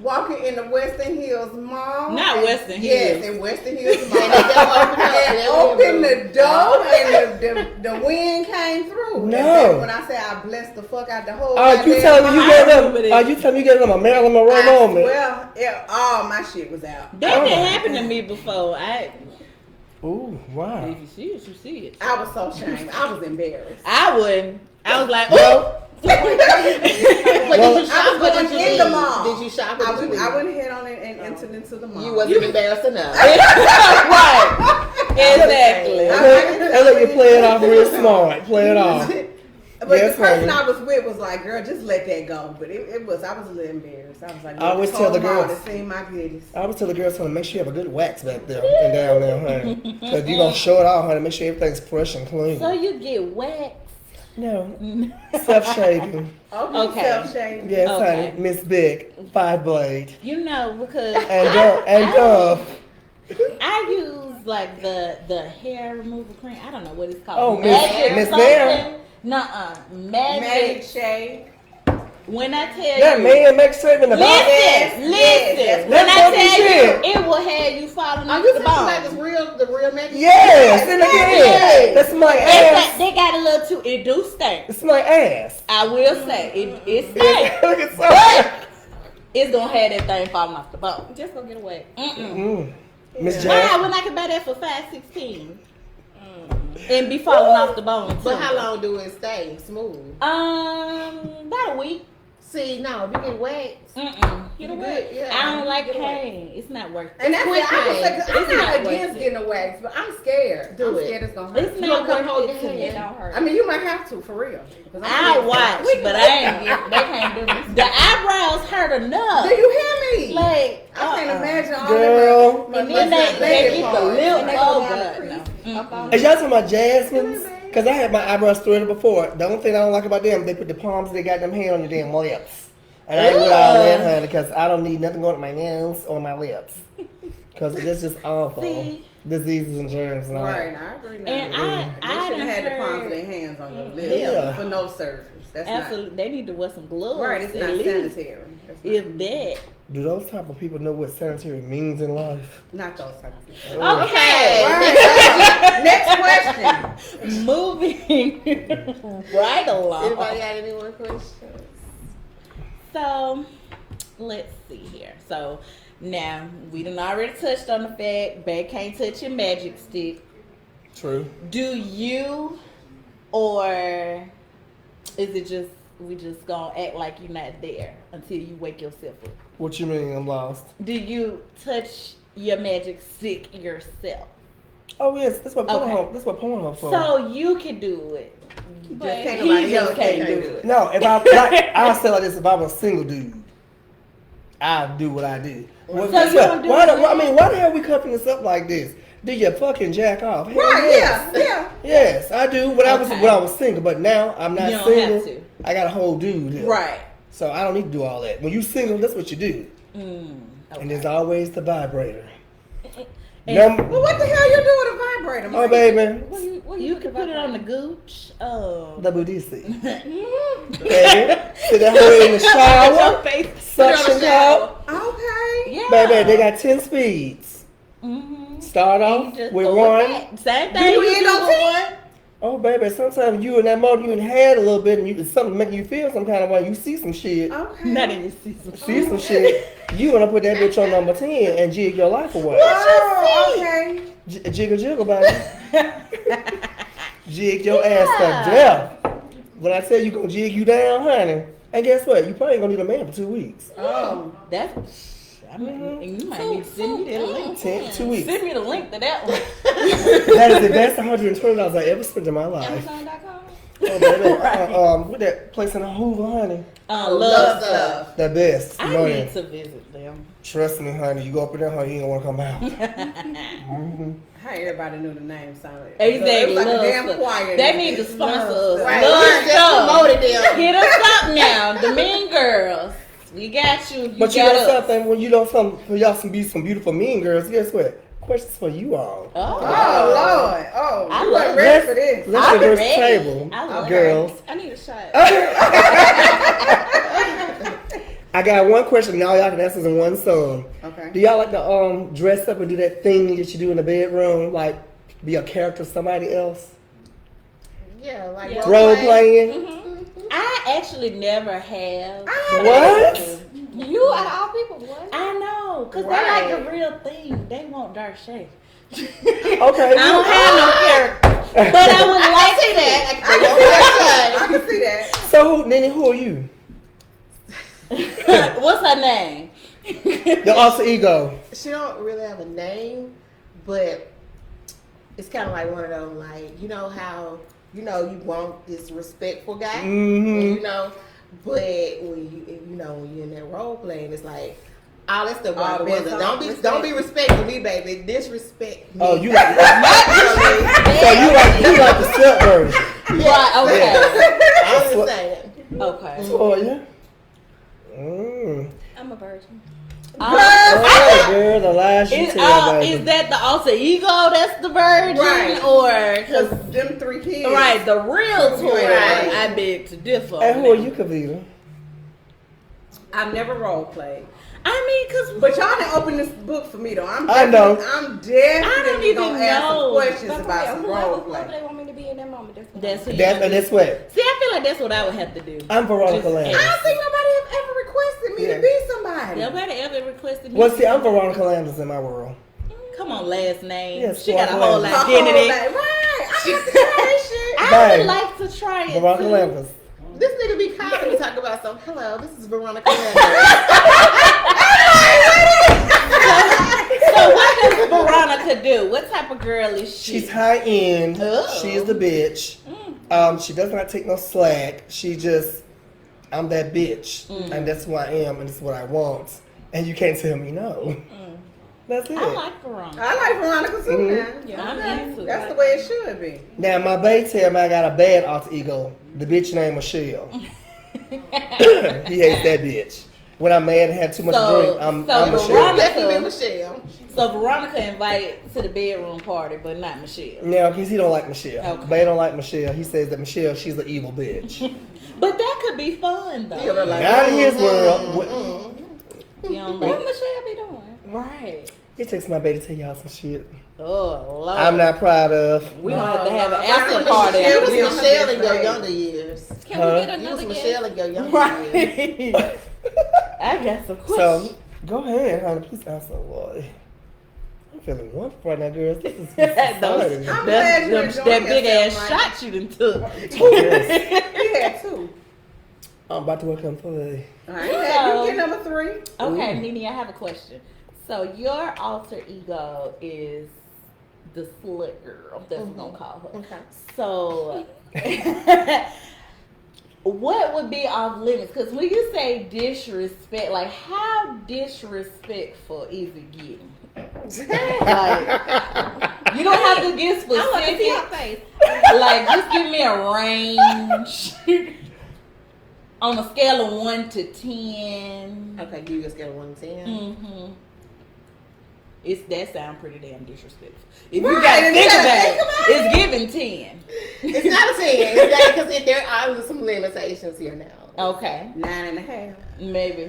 Walking in the Western Hills Mall. Not Western Yes, Hills. in Western Hills Mall. And they don't open up. And opened the door and the wind came through. No. And then when I say I blessed the fuck out the whole Are you goddamn telling me you mall, gave remember them? that. Are you telling me you gave them a Marilyn Monroe moment? Well, all my shit was out. That Oh. didn't happen to me before. Ooh, wow. If you see it, you see it. I was so ashamed. I was embarrassed. I wouldn't. I was like, oh. Well, But did you I shop? was What going did you in leave? the mall. Did you shop? Or I did you went, I leave? went ahead on it and entered into the mall. You wasn't embarrassed enough. Right. Exactly. That's like you play it off real smart. Play it off. But Yes, the person honey. I was with was like, girl, just let that go. But I was a little embarrassed. I was like, I always tell the girls. to see my goodies. I always tell the girls, honey, make sure you have a good wax back there and down there, honey. Because you're going to show it off, honey. Make sure everything's fresh and clean. So you get wet. No. Self-shaving. Okay. Self-shame. Yes, Okay. honey. Miss Big. 5-blade. You know, because And Dove. I use like the hair removal cream. I don't know what it's called. Oh, Miss something. Mary. Nuh-uh. Magic Magic. shade. When I tell That you. man makes shaving the bottom. Yes, Listen. yes, When that's I what he tell said. you, it will have you falling Are off you the talking about bone. the real magic? Yes, and again. That's my ass. They got a little too. It do stink. It's my ass. I will say it stink. Look at But something. it's gonna have that thing falling off the bone. Just go get away. Miss Why? Jack. When I can buy that for $5.16 and be falling off the bone too. But how long do it stay smooth? About a week. See, no, if you get wet, Get away. Yeah. I don't like Get away. pain. It's not worth it. And that's Quick it. I was like, It's I'm not not against worth it. getting a wax, but I'm scared. Do I'm it. scared it's gonna hurt. It's you not gonna come hold worth your it to It me. don't hurt. I mean, you might have to for real. 'Cause I'm I'll scared. watch, but I ain't get. They can't do this. The eyebrows hurt enough. Do you hear me? Like I can't imagine all Girl. that. And then they get the lip. And they Oh go down the god, crease no. up on Is y'all talking about Jasmine's? Because I had my eyebrows threaded before. The only thing I don't like about them, they put the palms of their goddamn hand on your damn lips. And I ain't with all that, honey, because I don't need nothing going on my nose or my lips. Because it's just awful. See, diseases and germs and all Right, that. I agree. Now. And They I should have had the done palms of heard- their hands on your lips Yeah. for no surgeries. That's Absolutely, they need to wear some gloves. not right. It's at not least. sanitary. That's not, If that. Do those type of people know what sanitary means in life? not those type of people. Okay. Right. Next question. Moving right along. Anybody got any more questions? So, let's see here. So, now, we done already touched on the fact babe can't touch your magic stick. True. Do you, or is it just, we just gonna act like you're not there until you wake yourself up? What you mean I'm lost? Do you touch your magic stick yourself? Oh yes, that's what Okay. Pornhub. That's what Pornhub for. So you can do it, but can't he nobody just else can't can't do do it. no, if I like, I'll say like this: if I was a single dude, I'd do what I did. Well, So guess you what? don't do Why? it I mean, why the hell we cuffing this up like this? Did you fucking jack off? Hell Right? yes. Yeah. Yes, I do. When Okay. I was single, but now I'm not You don't single. have to. I got a whole dude here. Right. So I don't need to do all that. When you single, that's what you do. And there's always the vibrator. And- Well, what the hell you do with a vibrator? Oh Mike? baby, You can put it on the gooch. Oh. the booty. Baby, sit that hoe in the shower, suction cup. Okay. Yeah. Baby, they got 10 speeds. Mm-hmm. Start off with one. Same Do thing. you end on with 10? Oh, baby, sometimes you and that motor, you in head a little bit, and something making you feel some kind of way. You see some shit. Okay. Not in your season. See some shit. You want to put that bitch on number 10 and jig your life away. Oh, okay. Jiggle, jiggle, baby. Jig your ass to death. When I tell you gonna jig you down, honey, and guess what? You probably ain't gonna need a man for 2 weeks. Oh. That's. I mean, and you might need to send me that link. 2 weeks. Send me the link to that one. That is the best $120 I ever spent in my life. Amazon.com. Oh, baby. With that place in Hoover, honey. Love stuff. The best. I money. need to visit them. Trust me, honey. You go up in there, honey, you ain't gonna want to come out. Mhm. How everybody knew the name sounded. Exactly. It was like a Love damn stuff. choir. They need to sponsor us. Right. Love Just stuff. promoted them. Hit us up now. The Mean Girls. We got you. But you got know us. something? When you know something, for y'all to be some beautiful mean girls, guess what? Questions for you all. Oh, Lord. Oh, I you love weren't ready for this. Let's I'm reverse ready. table, I love girls. I need a shot. I got one question. Now y'all can answer in one song. Okay. Do y'all like to dress up and do that thing that you do in the bedroom, like be a character of somebody else? Yeah, like Yeah. Role playing. I actually never have. What? You out of all people, what? I know, because Right. they like the real thing. They want Darshay. Okay. I don't have no character. But I would like that. I can see that. So, Nene, who are you? What's her name? The alter ego. She don't really have a name, but it's kind of like one of them, like, you know how, you know, you want this respectful guy, Mm-hmm. you know, but when you're in that role playing, it's like, all that stuff All go the together. respect. Don't be respecting me, baby. Disrespect me. Oh, you like so you like the step version. Right, okay. I'm just saying. Okay. Toya. Mm. I'm a virgin. Oh, girl, the lies you tell, baby. Is that the alter ego that's the virgin? Right. Or, Because them 3 kids. right, the real Toya, Right. I beg to differ. And who are you, Kavita? I've never role played. I mean, because But y'all didn't open this book for me, though. I know. I'm definitely even going to ask some know. questions But about some whoever role whoever play. they want me to be in that moment, that's what that's who you That's what. See, I feel like that's what I would have to do. I'm Veronica Just Landis. I don't think nobody have ever requested me Yeah. to be somebody. Nobody ever requested me. Well, see, I'm Veronica Landis in my world. Come on, last name. Yes, she got a Veronica whole Landis. identity. Right. I have to try shit. I Babe. would like to try it. Veronica too. Landis. This nigga be calling me talking about something. Hello, this is Veronica Landis. So what does Veronica do? What type of girl is she? She's high end. Oh. She's the bitch. She does not take no slack. She just, I'm that bitch, and that's who I am, and it's what I want, and you can't tell me no. That's it. I like Veronica. I like Veronica too, man. Yeah, I'm into That's it. the way it should be. Now my bae tell me I got a bad alter ego. The bitch named Michelle. He hates that bitch. When I'm mad and have too much So- drink, I'm so Michelle. Veronica- Definitely Michelle. So Veronica invited to the bedroom party, but not Michelle. Yeah, because he don't like Michelle. Okay. Bay don't like Michelle. He says that Michelle, she's the evil bitch. But that could be fun though. Yeah, they're like, Not in his world. You don't What like Michelle be doing? right. It takes my baby to tell y'all some shit Oh Lord. I'm not proud of. We don't have to have an No, after no, party. It was We don't have Michelle this in your phase. younger years. Can Huh? we get You was another Michelle guest? in your younger years. Right. I got some questions. So, go ahead, honey. Please answer, Lord. I'm feeling wonderful right now, girls. This is Those- exciting. I'm glad that you enjoyed that big ass yourself, shot you done took. Yes. You had two. I'm about to welcome Toya. All right, you get number 3. Okay, Ooh. Nene, I have a question. So your alter ego is the slut girl. That's what I'm gonna call her. Okay. So, what would be off limits? Because when you say disrespect, like how disrespectful is it getting? Like, you don't have to get I want to see her specific. face. Like, just give me a range on a scale of 1 to 10. Okay, give you a scale of 1 to 10. Mm-hmm. That sounds pretty damn disrespectful. If you Right, gotta and think you gotta about think it, about it's giving 10. It's not a 10. It's because there are some limitations here now. Okay, 9.5. maybe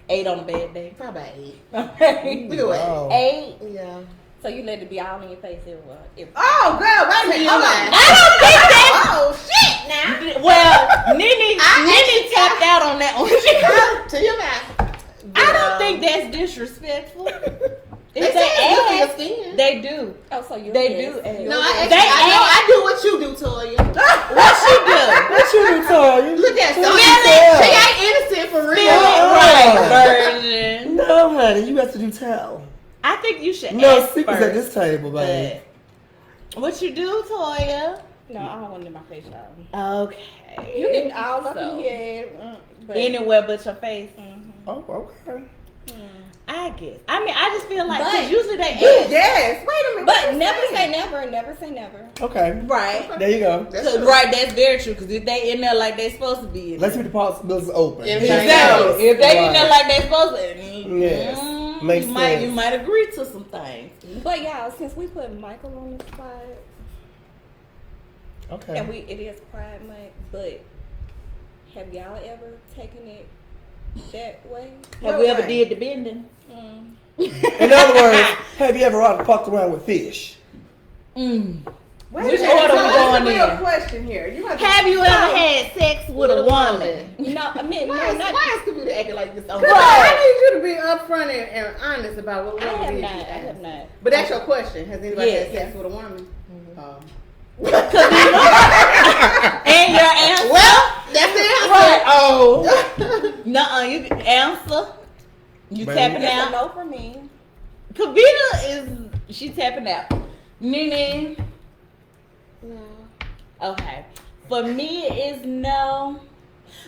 8 on a bad day. Probably 8. Okay, We do it. Wow. 8. Yeah. So you let it be all in your face every Oh, girl, wait a minute. Hold on. I don't think that. Oh, shit, now. Well, Nene tapped out on that one. To your mouth. I don't think that's disrespectful. They If say they it's ask, good for your skin. they do. Oh, so you They do. No, I actually, They I know ask- I do what you do, Toya. What she do? What you do, Toya? Look at What Sonya. you She tell? ain't innocent for real. Feel it right, version. No, honey, you have to do tell. I think you should No ask secrets first, at this table, babe. but what you do, Toya? No, I don't want it in my face, y'all. Okay. You can all up So, in your head. But anywhere but your face. Oh, okay. I guess. I mean, I just feel like But- 'cause usually they ask. Yes. Wait a minute. But what you never saying? say never. Never say never. Okay. Right. There you go. That's true. Right, that's very true. Because if they in there like they supposed to be in Let's there. keep the possibilities open. Yeah, Exactly. If they in there Right. like they supposed to, Yes. Makes you sense. might agree to some things. But y'all, since we put Michael on the spot, Okay. and it is Pride Month, but have y'all ever taken it that way? Have No we ever way. did the bending? In other words, have you ever fucked around with fish? Mm. Wait Which a minute. order we So going that's a real in? question here. You have to- Have you ever had sex with a woman? No, I mean, Why no, is, not. why is Kavita acting like this? On Cause I need you to be upfront and honest about what I women have did. not. I have not. But that's your question. Has anybody Yeah. had sex with a woman? Oh. And your answer? Well, that's the answer. Right. Oh. Nuh-uh. You can answer. You Baby. tapping It's a out. no for me. Kavita she tapping out. Nene. No. Okay. For me, it is no.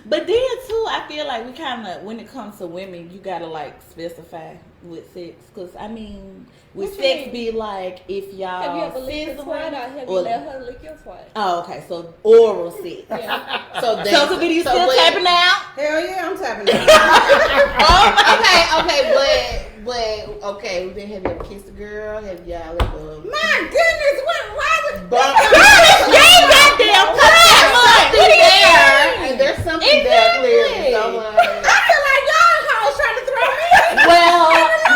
But then too, I feel like we kind of, when it comes to women, you gotta like specify with sex, cause I mean, with What you sex mean? be like if y'all Have you ever licked her fizzle twat or around, have you or- let her lick your twat? Oh, okay. So oral sex. Yeah. So that's So Kavita, you still but- tapping out? Hell yeah, I'm tapping out. Okay. Then have you ever kissed a girl? Have y'all ever? My goodness, why would Goddamn, cut that Something there, much. and there's something there clearly. So, I feel like y'all hoes trying to throw me. Well,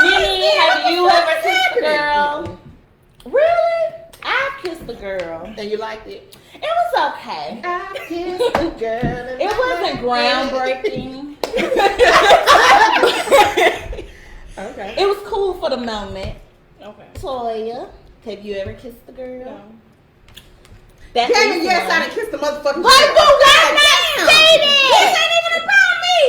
Nene, have you ever kissed a girl? Really? I kissed a girl. and you liked it? It was okay. I kissed a girl. And It I wasn't liked it. groundbreaking. Okay. It was cool for the moment. Okay. Toya, have you ever kissed a girl? No. That Damn is it, yes, one. I done kissed the motherfucking Why girl. do I not Damn. say This that? ain't even about me.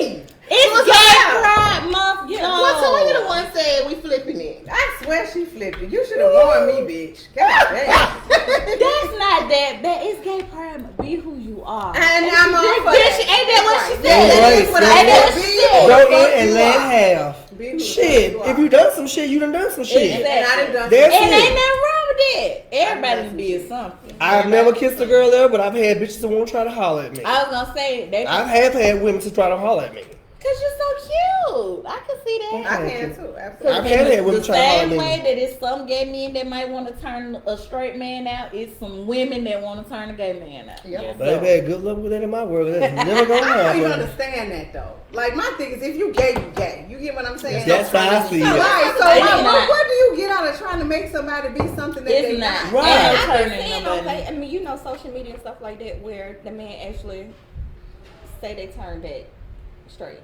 It's What's Gay up? Pride Month, Yeah. though. Well, Toya the one said we flipping it. I swear she flipped it. You should have warned me, bitch. God damn. That's not that bad. It's Gay Pride Month. Be who you are. And I'm all for Bitch, that. ain't that what she Right. said? Yeah, that is what I Ain't that said. what she Be said? who Go the fuck in and you let are. half. Be who the Shit, fuck you if are. you done some shit, you done some shit. Exactly. And I done done That's And it. ain't nothing wrong with that. Everybody did something. I've never kissed a girl there, but I've had bitches that won't try to holler at me. I was gonna say they. I've had women to try to holler at me. Cause you're so cute. I can see that. I can too, absolutely. I can't have women The try to holler same at way me. that it's some gay men that might want to turn a straight man out, it's some women that want to turn a gay man out. Yep. Baby, good luck with that in my world. That's never gonna I don't even happen. understand that though. Like my thing is, if you gay, you gay. You get what I'm saying? That's how I see it. Right. So It's what, not. what do you get out of trying to make somebody be something that It's they not. not? Right. And Ain't I've turning been seeing nobody. I mean, you know, social media and stuff like that, where the man actually say they turned back straight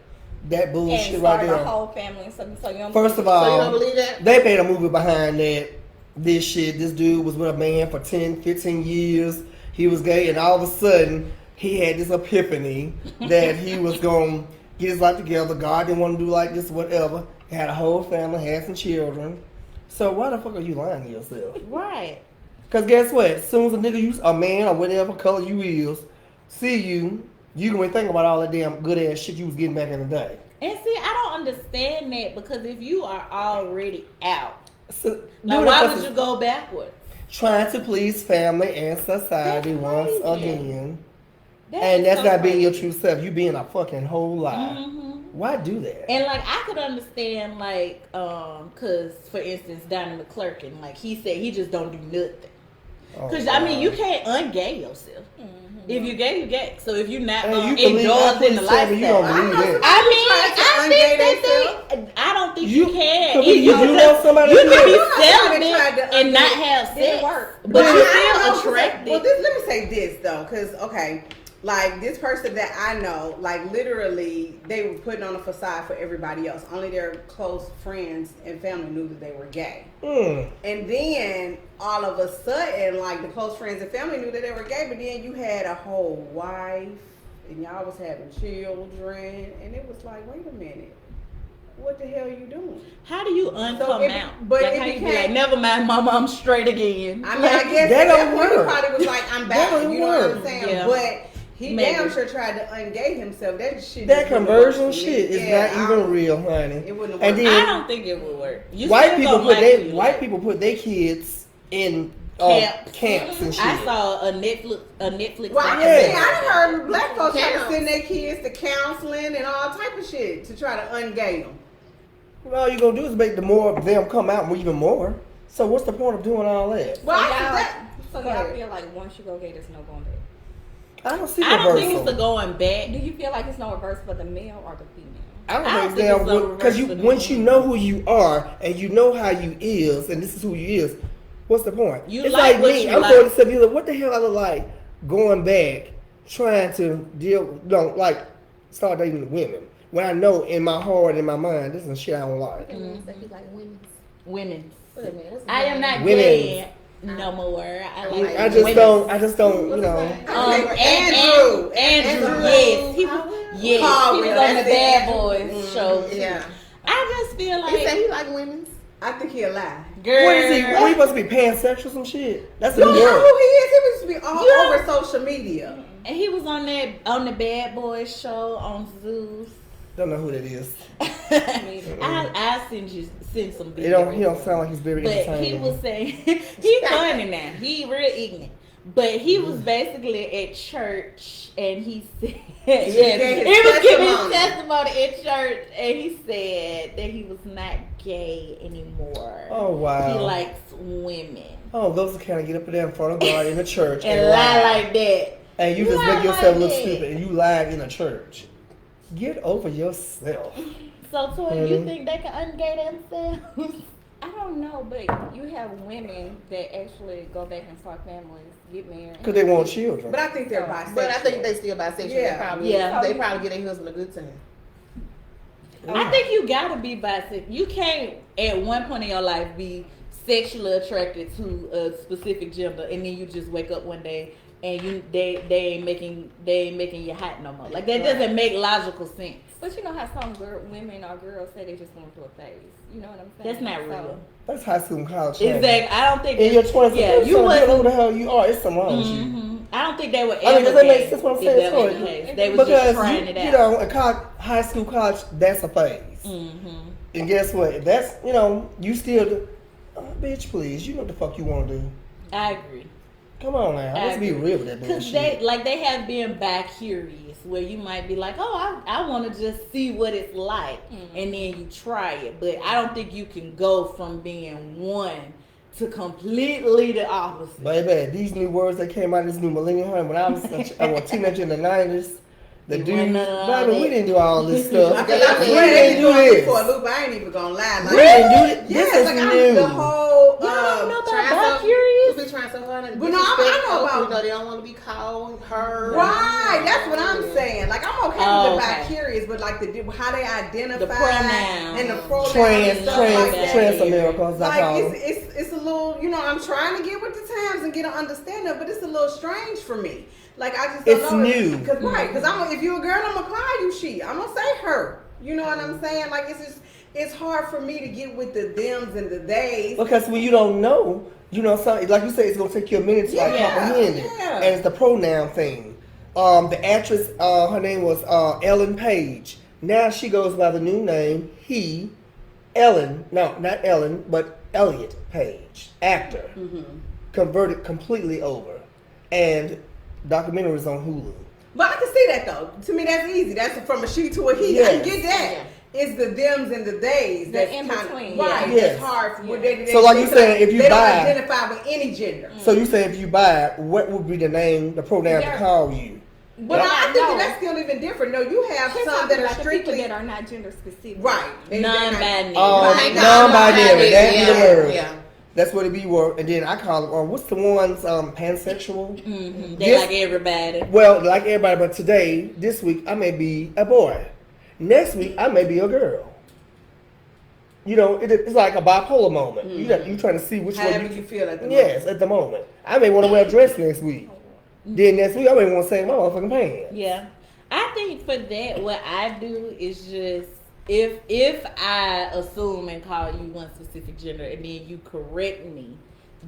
That and bullshit right started a there. whole family and stuff. So you don't First of believe- So you don't all, believe that? they made a movie behind that. This shit, this dude was with a man for 10, 15 years. He was gay, and all of a sudden, he had this epiphany that he was going to get his life together. God didn't want to do like this, whatever. He had a whole family, had some children. So why the fuck are you lying to yourself? Right. Because guess what? As soon as a nigga, you a man or whatever color you is, see you gonna be thinking about all that damn good ass shit you was getting back in the day. And see, I don't understand that because if you are already out, So, now doing why it would for you go backwards? trying to please family and society That's once crazy. again. That And is that's so not being your crazy. true self. You being a fucking whole lie. Mhm. Why do that? And like I could understand like cause for instance Donnie McClurkin, like he said he just don't do nothing. Oh, Cause I mean wow. you can't ungay yourself. If you gay, you gay. So if you're not And gonna you believe- I indulge in the couldn't say that you don't lifestyle, believe that. I mean, Trying to I ungay think that I don't think you can. Could we- If you do know somebody you that can did? be Somebody tried celibate to and not ungay. have Didn't sex, work. but I you don't feel know, attracted. Well, let me say this though, because okay, like this person that I know, like literally, they were putting on a facade for everybody else. Only their close friends and family knew that they were gay. Mm. And then all of a sudden, like the close friends and family knew that they were gay, but then you had a whole wife and y'all was having children, and it was like, wait a minute. What the hell are you doing? How do you uncome it- out? but Like it how you be became- like, never mind, mama, I'm straight again. I mean, I guess That at that don't point he work. probably was like, I'm That back. don't You know what I'm work. saying? Yeah. But he Maybe. damn sure tried to ungay himself. That shit. That just wouldn't conversion work for me. shit is Yeah, not even real, honey. It wouldn't And work. then I don't think it would work. You white still people gonna put like they who you white like. people put their kids in Camps. camps and shit. I saw a Netflix. Well, I Yeah. mean, I done heard black folks try to Counts. send their kids to counseling and all type of shit to try to ungay them. Well, all you gonna do is make the more of them come out even more. So what's the point of doing all that? Well, So I y'all, said that. so Go y'all ahead. feel like once you go gay, there's no going back. I don't see I don't think reversal. it's the going back. Do you feel like it's no reverse for the male or the female? I don't I think don't think it's no because you reverse for once them. you know who you are and you know how you is and this is who you is, what's the point? You it's like like what me. you I'm like. 47 years old. What the hell I look like going back trying to like start dating the women when I know in my heart and in my mind this is shit I don't like. Women. Wait a minute, what's his I am name? not Women. gay no more. I like I just women. don't. I just don't. What's You his know. name? Andrew. Andrew. Yes, he was. Yes, Carl he was Will, on the that's it, Bad Andrew. Boys show. Yeah. I just feel He said like, he like women's. I think he'll lie. girl. What is he? What he supposed to be pansexual some shit? That's a You new know who he word. is? He was to be all You over social media. And he was on the Bad Boys show on Zeus. Don't know who that is. I send some videos. He don't sound like he's very But entertaining. he was saying he's funny now. He real ignorant. But he was basically at church and he said gave yes, his he was giving his testimony. testimony at church and he said that he was not gay anymore. Oh wow. He likes women. Oh, those are kind of get up there in front of God in the church And lie like that. and you just lie make yourself like look that. stupid and you lied in a church. Get over yourself. So Toya, you Mhm. think they can ungay themselves? I don't know, but you have women that actually go back and start families, get married. Because they want children. But I think they're bisexual. But I think they still bisexual. Yeah. They probably get their husband a good time. I think you gotta be bisexual. You can't at one point in your life be sexually attracted to a specific gender, and then you just wake up one day and they ain't making you hot no more. Like that doesn't make logical sense. But you know how some women or girls say they just going through a phase. You know what I'm saying? That's not So, real. That's high school and college. training. Exactly. I don't think In your 20s, Yeah, you you know who wouldn't. the hell you are. It's something wrong with you. Mhm. I don't think they would I mean, ever. does that make gay sense what I'm if saying? that was the Toya? case. They was just Because trying it out. you know, in high school, college, that's a phase. Mm-hmm. And guess what? If that's you still do. Oh, bitch, please. You know what the fuck you want to do. I agree. Come on now, let's be real with that Because bullshit. they have been bi-curious, where you might be like, oh, I want to just see what it's like, and then you try it. But I don't think you can go from being one to completely the opposite. Baby, these new words that came out of this new millennium, honey, when I was a teenager in the 90s, the You dudes, wasn't none of all baby, we that. didn't do all this stuff. I feel like we we didn't ain't do doing this. for a loop. I ain't even gonna lie. Like, We didn't do it. yeah, This is like new. the whole. Y'all don't know Trying about so- bi-curious? We be trying so hard to But no, I know about- You know, they don't want to be called her. Right, that's what I'm saying. Like, I'm okay Oh, with the okay. bi-curious, but like how they identify The pronouns. and the pronouns and stuff like that. Trans Americans, I call Like them. it's a little, you know, I'm trying to get with the times and get an understanding, but it's a little strange for me. Like I just don't It's know. new. Because if you're a girl, I'm gonna call you she. I'm gonna say her. You know what I'm saying? Like it's hard for me to get with the thems and the theys. Because when you don't know, something like you say, it's gonna take you a minute to like Yeah, comprehend it, yeah. and it's the pronoun thing. The actress, her name was Ellen Page. Now she goes by the new name he, Ellen. No, not Ellen, but Elliot Page, actor, converted completely over, and documentaries on Hulu. But I can see that though. To me, that's easy. That's from a she to a he. I Yes. can get that. It's the thems and the theys The that's in kind between, of right. yeah. It's hard. For, Yeah. So like you saying, if you they buy- don't identify with any gender. So you say if you buy it, what would be the name, the pronoun to Yeah. call you? But Yeah. I think No. that's still even different. No, you have We're some talking that are about the people strictly that are not gender specific. right. They're not- Non-binary. Right. Non-binary. That be the word. Yeah. That's what it be word. And then I call it, or what's the ones, pansexual? They Yes. like everybody. Well, like everybody, but today, this week, I may be a boy. Next week, I may be a girl. It's like a bipolar moment. You trying to see which However one you feel at the Yes, at the moment. I may want to wear a dress next week. Then next week, I may want to say my motherfucking pants. Yeah. I think for that, what I do is just, if I assume and call you one specific gender and then you correct me,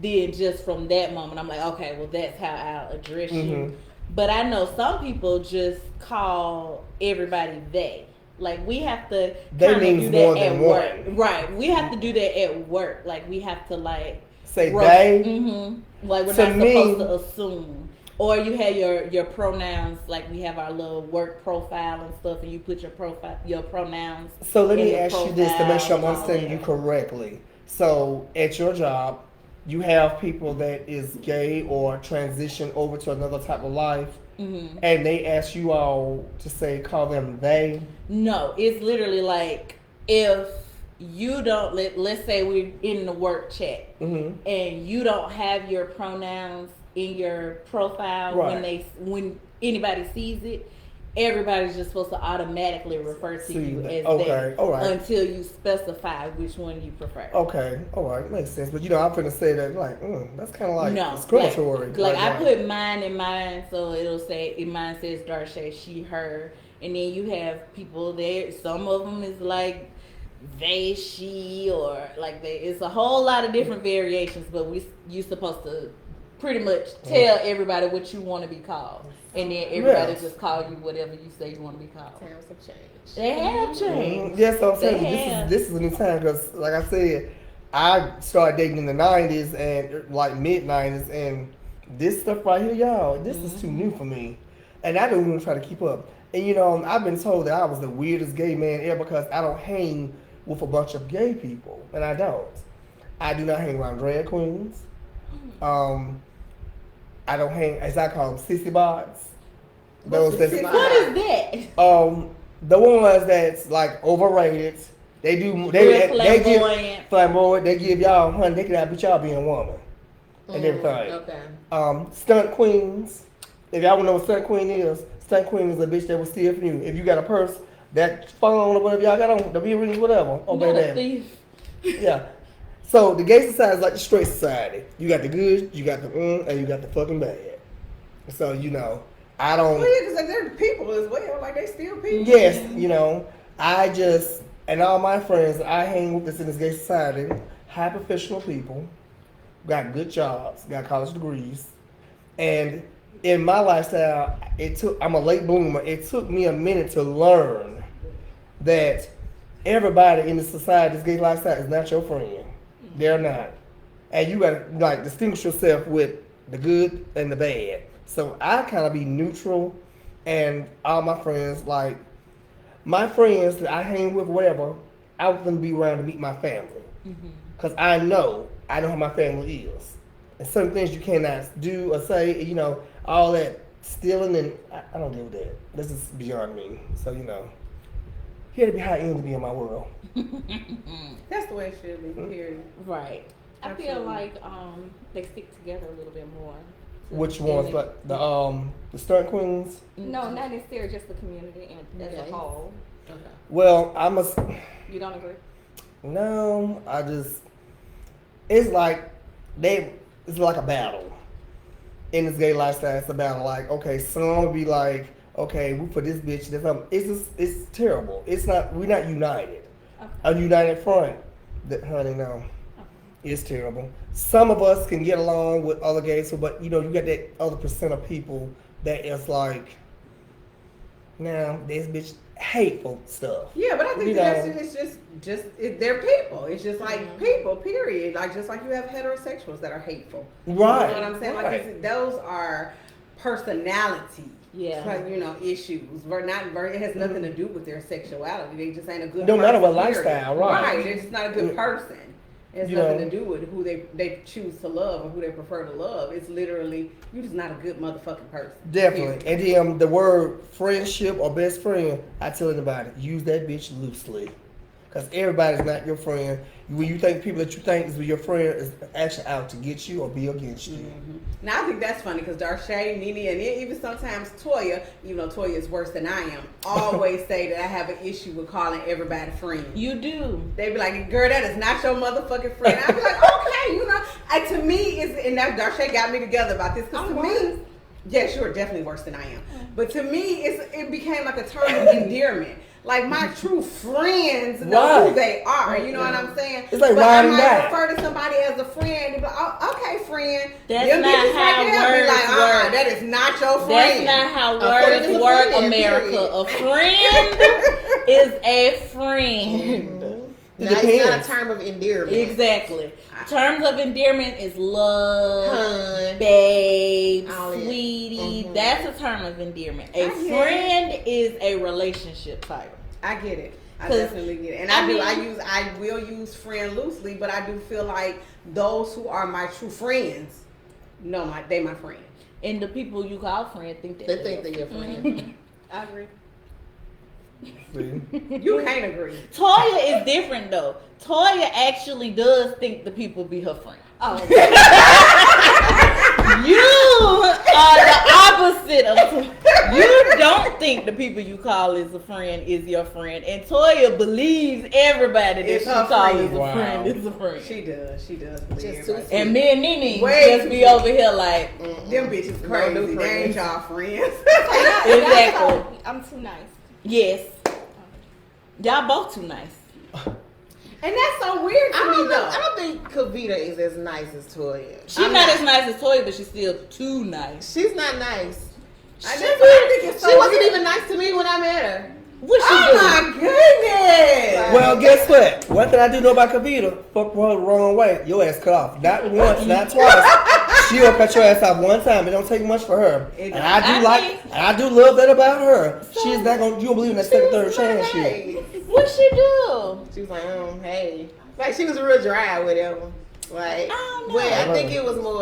then just from that moment, I'm like, okay, well, that's how I'll address you. But I know some people just call everybody they. Like, we have to They kind of means do more that than at work. one. Right. We have to do that at work. Like, we have to, like, Say they. like, we're To not me- supposed to assume. Or you have your pronouns, like we have our little work profile and stuff, and you put your pronouns. So let me in the ask you this to make sure I'm profile and all understanding you that. correctly. So at your job, you have people that is gay or transition over to another type of life, and they ask you all to call them they. No, it's literally like if you don't let's say we're in the work chat and you don't have your pronouns in your profile Right. when anybody sees it, everybody's just supposed to automatically refer to See you that. as Okay, they all right. until you specify which one you prefer. Okay, all right, makes sense. But I'm finna say that that's kind of like No, discriminatory. Like I put mine in mine, so it'll say mine says Darshay, she, her, and then you have people there. Some of them is like they, she, or like they. It's a whole lot of different variations, but you supposed to pretty much tell everybody what you want to be called, and then everybody Yes. just call you whatever you say you want to be called. Times have changed. They have changed. Yes, I'm They saying have. this is a new time because, like I said, I started dating in the '90s and like mid '90s, and this stuff right here, y'all, this is too new for me, and I don't even try to keep up. And I've been told that I was the weirdest gay man ever because I don't hang with a bunch of gay people, and I don't. I do not hang around drag queens. I don't hang, as I call them, sissy bots. Those What's a that sissy What is that? the ones that's like overrated. They do. Real They flamboyant. give flamboyant. They give y'all honey. They can outbeat y'all being a woman and everything. Okay. Stunt queens. If y'all want to know what stunt queen is a bitch that will steal from you. If you got a purse, that phone or whatever y'all got on, the earrings, whatever. Oh, Not a baby. thief. Yeah. So the gay society is like the straight society. You got the good, you got the and you got the fucking bad. So I don't. Well, yeah, because like, they're people as well. Like they still people. Yes, I just, and all my friends that I hang with this in this gay society, high professional people, got good jobs, got college degrees, and in my lifestyle, I'm a late bloomer. It took me a minute to learn that everybody in the society, this gay lifestyle, is not your friend. They're not. And you gotta distinguish yourself with the good and the bad. So I kind of be neutral, and all my friends, like my friends that I hang with, whatever, I was gonna be around to meet my family, because I know who my family is, and certain things you cannot do or say, all that stealing, and I don't deal with that. This is beyond me. So here to be how it ends to be in my world. That's the way it should be. Period. Right. I feel Absolutely. like they stick together a little bit more. Which ones? But the stunt queens. No, not necessarily just the community and as Okay. a whole. Well, You don't agree? no. It's like it's like a battle in this gay lifestyle. It's a battle. Like, okay, some will be like, okay, we put this bitch. It's terrible. It's not. We're not united. Okay. A united front. Honey, no. It's terrible. Some of us can get along with other gays, but you got that other percent of people that is like, now this bitch hateful stuff. Yeah, but I think You that's know. it's just they're people. It's just like people, period. Like just like you have heterosexuals that are hateful. Right. You know what I'm saying? Like Right. those are personality. Yeah. Issues. It has nothing to do with their sexuality. They just ain't a good. No matter what person, period. lifestyle, right. They're just not a good person. It has You nothing know. to do with who they choose to love or who they prefer to love. It's literally you just not a good motherfucking person. Definitely. Period. And then the word friendship or best friend, I tell anybody, use that bitch loosely. Because everybody's not your friend. When you think people that you think is your friend is actually out to get you or be against you. Now I think that's funny because Darshay, Nene, and even sometimes Toya, even though Toya is worse than I am, always say that I have an issue with calling everybody friend. You do. They be like, girl, that is not your motherfucking friend. I be like, okay, to me, and that Darshay got me together about this because to me, yes, you're definitely worse than I am. But to me, it became like a term of endearment. Like my true friends know who they are. You know what I'm saying? It's like but riding I might back. refer to somebody as a friend. And be like, oh, okay, friend. That's Them not bitches how right there be words like, work. that is not your That's friend. not how friend is words a work, friend, America. period. A friend is a friend. Now, it's not a depends. term of endearment. Exactly. Terms of endearment is love, Hun. babe, All that. sweetie. Mhm. That's a term of endearment. A I get friend is a relationship title. I get it. I 'Cause, definitely get it. And I I will use friend loosely, but I do feel like those who are my true friends, they my friend. And the people you call friend think that They think they're your friend. I agree. See? You can't agree. Toya is different though. Toya actually does think the people be her friend. Oh, You are the opposite of Toya. You don't think the people you call is a friend is your friend, and Toya believes everybody that It's she her calls friend. is a Wow. friend is a friend. She does believe Just everybody. too And me and Nene Way just too be sweet. over here like, Them bitches No crazy. new They ain't friends. y'all friends. Exactly. I'm too nice. yes, y'all both too nice. And that's so weird to I me don't know. though. I don't think Kavita is as nice as Toya. She's I'm not as nice as Toya, but she's still too nice. She's not nice. I She, just- I think it's so she wasn't weird. even nice to me when I met her. What she Oh do? my goodness! Well, guess what? One thing I do know about Kavita, fuck her the wrong way. Your ass cut off. Not once, not twice. She'll cut your ass off one time. It don't take much for her. It And I don't. do I think- and I do love that about her. She's not gonna, you don't believe in that second, third chance shit. Hey. What she do? She was like, hey. Like, she was real dry or whatever. Like, I don't know. well, I think it was more,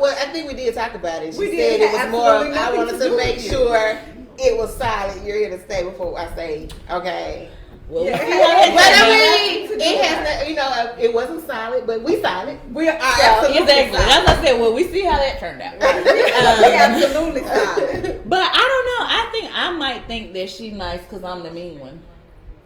well, I think we did talk about it. She We said did. it was Had more, absolutely I nothing wanted to to do make with you. sure it was solid. You're here to stay before I say, okay. Well, Yeah. we see how that But turned out. I mean, it has, it wasn't solid, but we solid. We are absolutely Exactly. solid. That's what I said. Well, we see how that turned out. We absolutely solid. But I don't know. I think I might think that she's nice because I'm the mean one.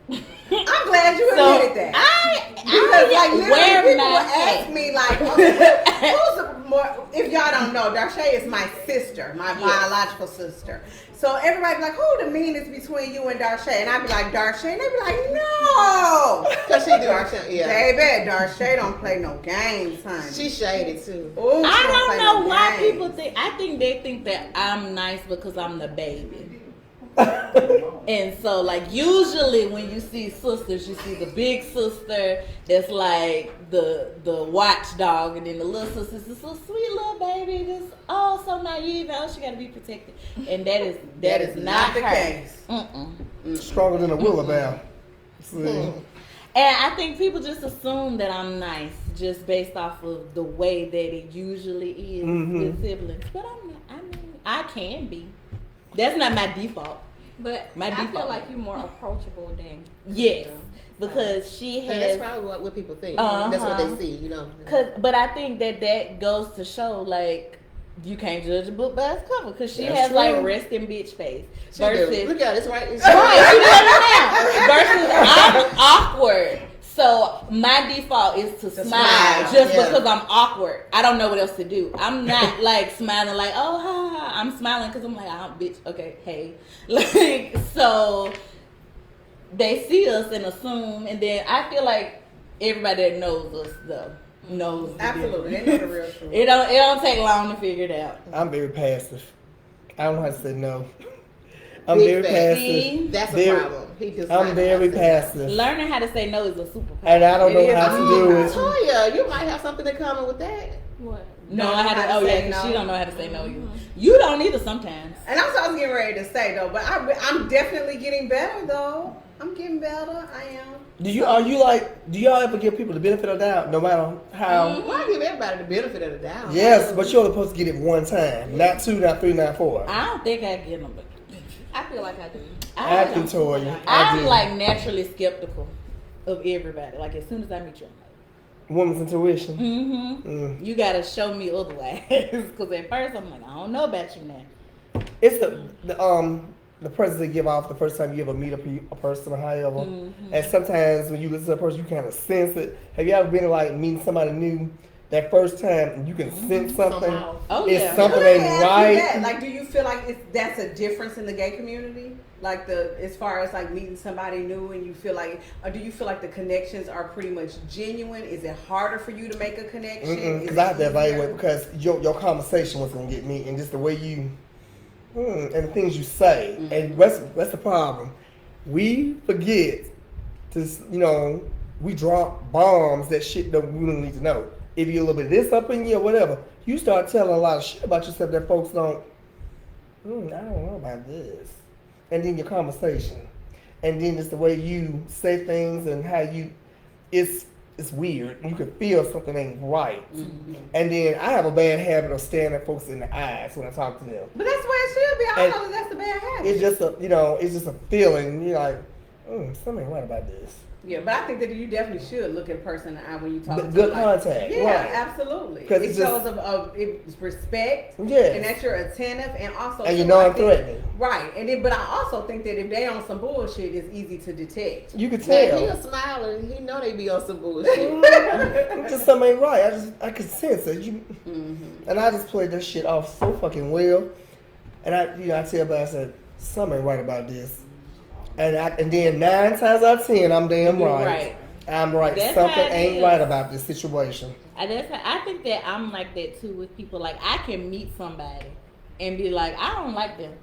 I'm glad you So admitted that. I Because like literally wear people my will ask hat. me like, okay, who's the more? If y'all don't know, Darshay is my sister, my biological sister. So everybody be like, who the meanest between you and Darshay? And I'd be like, Darshay, and they'd be like, no, Because she do, yeah. baby, Darshay don't play no games, honey. She shaded too. Ooh, she I don't don't play know no why games. people think. I think they think that I'm nice because I'm the baby. And And so, like, usually when you see sisters, you see the big sister that's like the watchdog, and then the little sister's this little sweet little baby, just so naive, she got to be protected, and that is not the her. case. Stronger than a Willowbell. See? And I think people just assume that I'm nice just based off of the way that it usually is with siblings, but I'm not. I mean, I can be. That's not my default. But My I feel default. like you're more approachable than Yes, because she And that's has. probably what people think. Uh-huh. That's what they see, you know. But I think that goes to show, like, you can't judge a book by its cover, because she That's has true. like resting bitch face She do. versus Look at it, it's right. It's right, she does it now. Versus I'm awkward. So my default is to smile smile, just yeah. because I'm awkward. I don't know what else to do. I'm not like smiling like, oh, ha, ha, ha. I'm smiling because I'm like, oh, bitch, okay, hey. Like, so they see us and assume, and then I feel like everybody that knows us, though, knows the Absolutely, difference. they know the real truth. It don't take long to figure it out. I'm very passive. I don't know how to say no. I'm Big very fat. passive. That's a Very- problem. He does I'm not very know how to say passive. Learning how to say no is a superpower. And I don't It know is. how to Oh, do my it. Toya, you might have something in common with that. what? No, I had to. How to Oh yeah, say 'cause no. she don't know how to say no. You don't either sometimes. And that's what I was getting ready to say though, but I'm definitely getting better though. I'm getting better. I am. Do y'all ever give people the benefit of the doubt, no matter how? Why give everybody the benefit of the doubt? Yes, but you're only supposed to get it one time, not two, not three, not four. I don't think I get them, but I feel like I do. I can tell you. I'm do. like naturally skeptical of everybody. Like as soon as I meet you, I'm Woman's intuition. like, Mm. you gotta show me otherwise. Because at first I'm like, I don't know about you now. It's the presence they give off the first time you ever meet a person or however. And sometimes when you listen to a person, you kind of sense it. Have you ever been like meeting somebody new that first time and you can sense something? Somehow. Oh It's yeah. something Let me ain't ask you right. that. Like, do you feel like that's a difference in the gay community? Like as far as like meeting somebody new, and you feel like, or do you feel like the connections are pretty much genuine? Is it harder for you to make a connection? Is Because it I have to easier? evaluate because your conversation was gonna get me and just the way you and the things you say. And that's the problem. We forget to we drop bombs that shit that we don't need to know. If you're a little bit of this up in you or whatever, you start telling a lot of shit about yourself that folks don't. I don't know about this. And then your conversation, and then it's the way you say things and how it's weird. You can feel something ain't right. And then I have a bad habit of staring at folks in the eyes when I talk to them. But that's where it should be. I And don't know that that's a bad habit. It's just a feeling. You're like, something ain't right about this. Yeah, but I think that you definitely should look at a person in the eye when you talk to them. Good like- contact, Yeah, right. absolutely. 'Cause It it's just- shows of it's respect. Yes. And that you're attentive, and also And you too, know I I'm think- threatening. Right. And then, but I also think that if they on some bullshit, it's easy to detect. You can Man, tell. he a smiler. He know they be on some bullshit. Just something ain't right. I can sense it. And I just played that shit off so fucking well. And I tell everybody, I said, something ain't right about this. And then 9 times out of 10, I'm damn You're right. right. I'm right. That's Something how it ain't is. right about this situation. I think that I'm like that too with people. Like I can meet somebody and be like, I don't like them.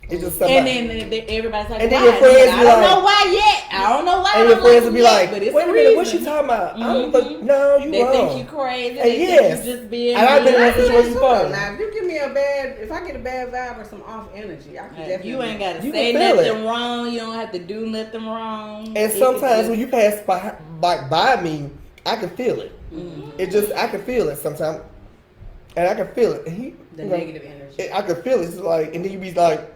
It's just somebody. And then everybody's like, And then why? your friends I be don't like- know why yet. I don't know why. I and your don't friends like will be them like, yet, but it's wait a a minute, what's reason. she talking about? Mhm. No, you They wrong. think you crazy. And They yes. think you just being And I've been in mean. that situation before. Now, if you give me if I get a bad vibe or some off energy, I can definitely. You ain't got to You say can feel nothing it. wrong. You don't have to do nothing wrong. And sometimes when you pass by me, I can feel it. I can feel it sometimes. And I can feel it. And the negative energy. I can feel it. It's like, and then you be like,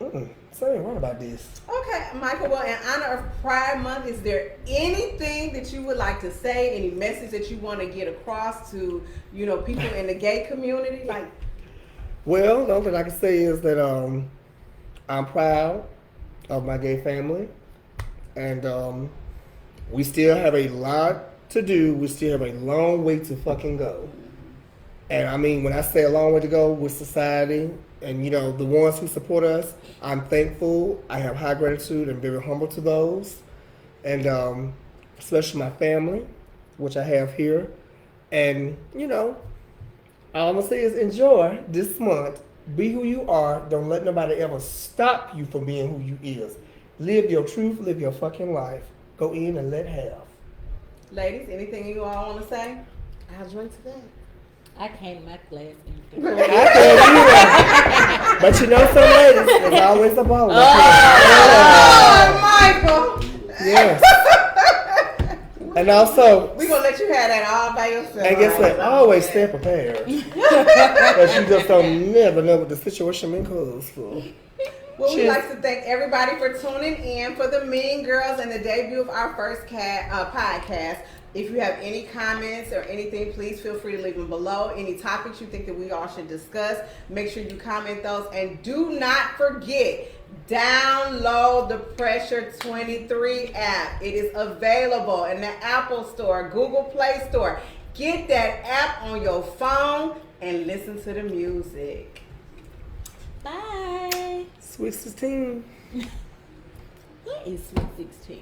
something ain't right about this. Okay, Michael. Well, in honor of Pride Month, is there anything that you would like to say? Any message that you want to get across to people in the gay community? Like, Well, the only thing I can say is that I'm proud of my gay family, and we still have a lot to do. We still have a long way to fucking go. And I mean, when I say a long way to go with society and, the ones who support us, I'm thankful. I have high gratitude and very humble to those. And especially my family, which I have here. And, all I'm going to say is enjoy this month Be who you are. Don't let nobody ever stop you from being who you is. Live your truth. Live your fucking life. Go in and let have. Ladies, anything you all want to say? I'll drink to that. I came to my class. I can't either. But you know, some ladies, there's always a ball. Oh, Michael! Yes. And also, We're going to let you have that all by yourself. and guess what? Always stay prepared. Because you just don't never know what the situation may cause for. Well, we'd Cheers. like to thank everybody for tuning in for the Mean Girls and the debut of our first podcast. If you have any comments or anything, please feel free to leave them below. Any topics you think that we all should discuss, make sure you comment those. And do not forget, download the Pressure 23 app. It is available in the Apple Store, Google Play Store. Get that app on your phone and listen to the music. Bye. Sweet 16. What is Sweet 16?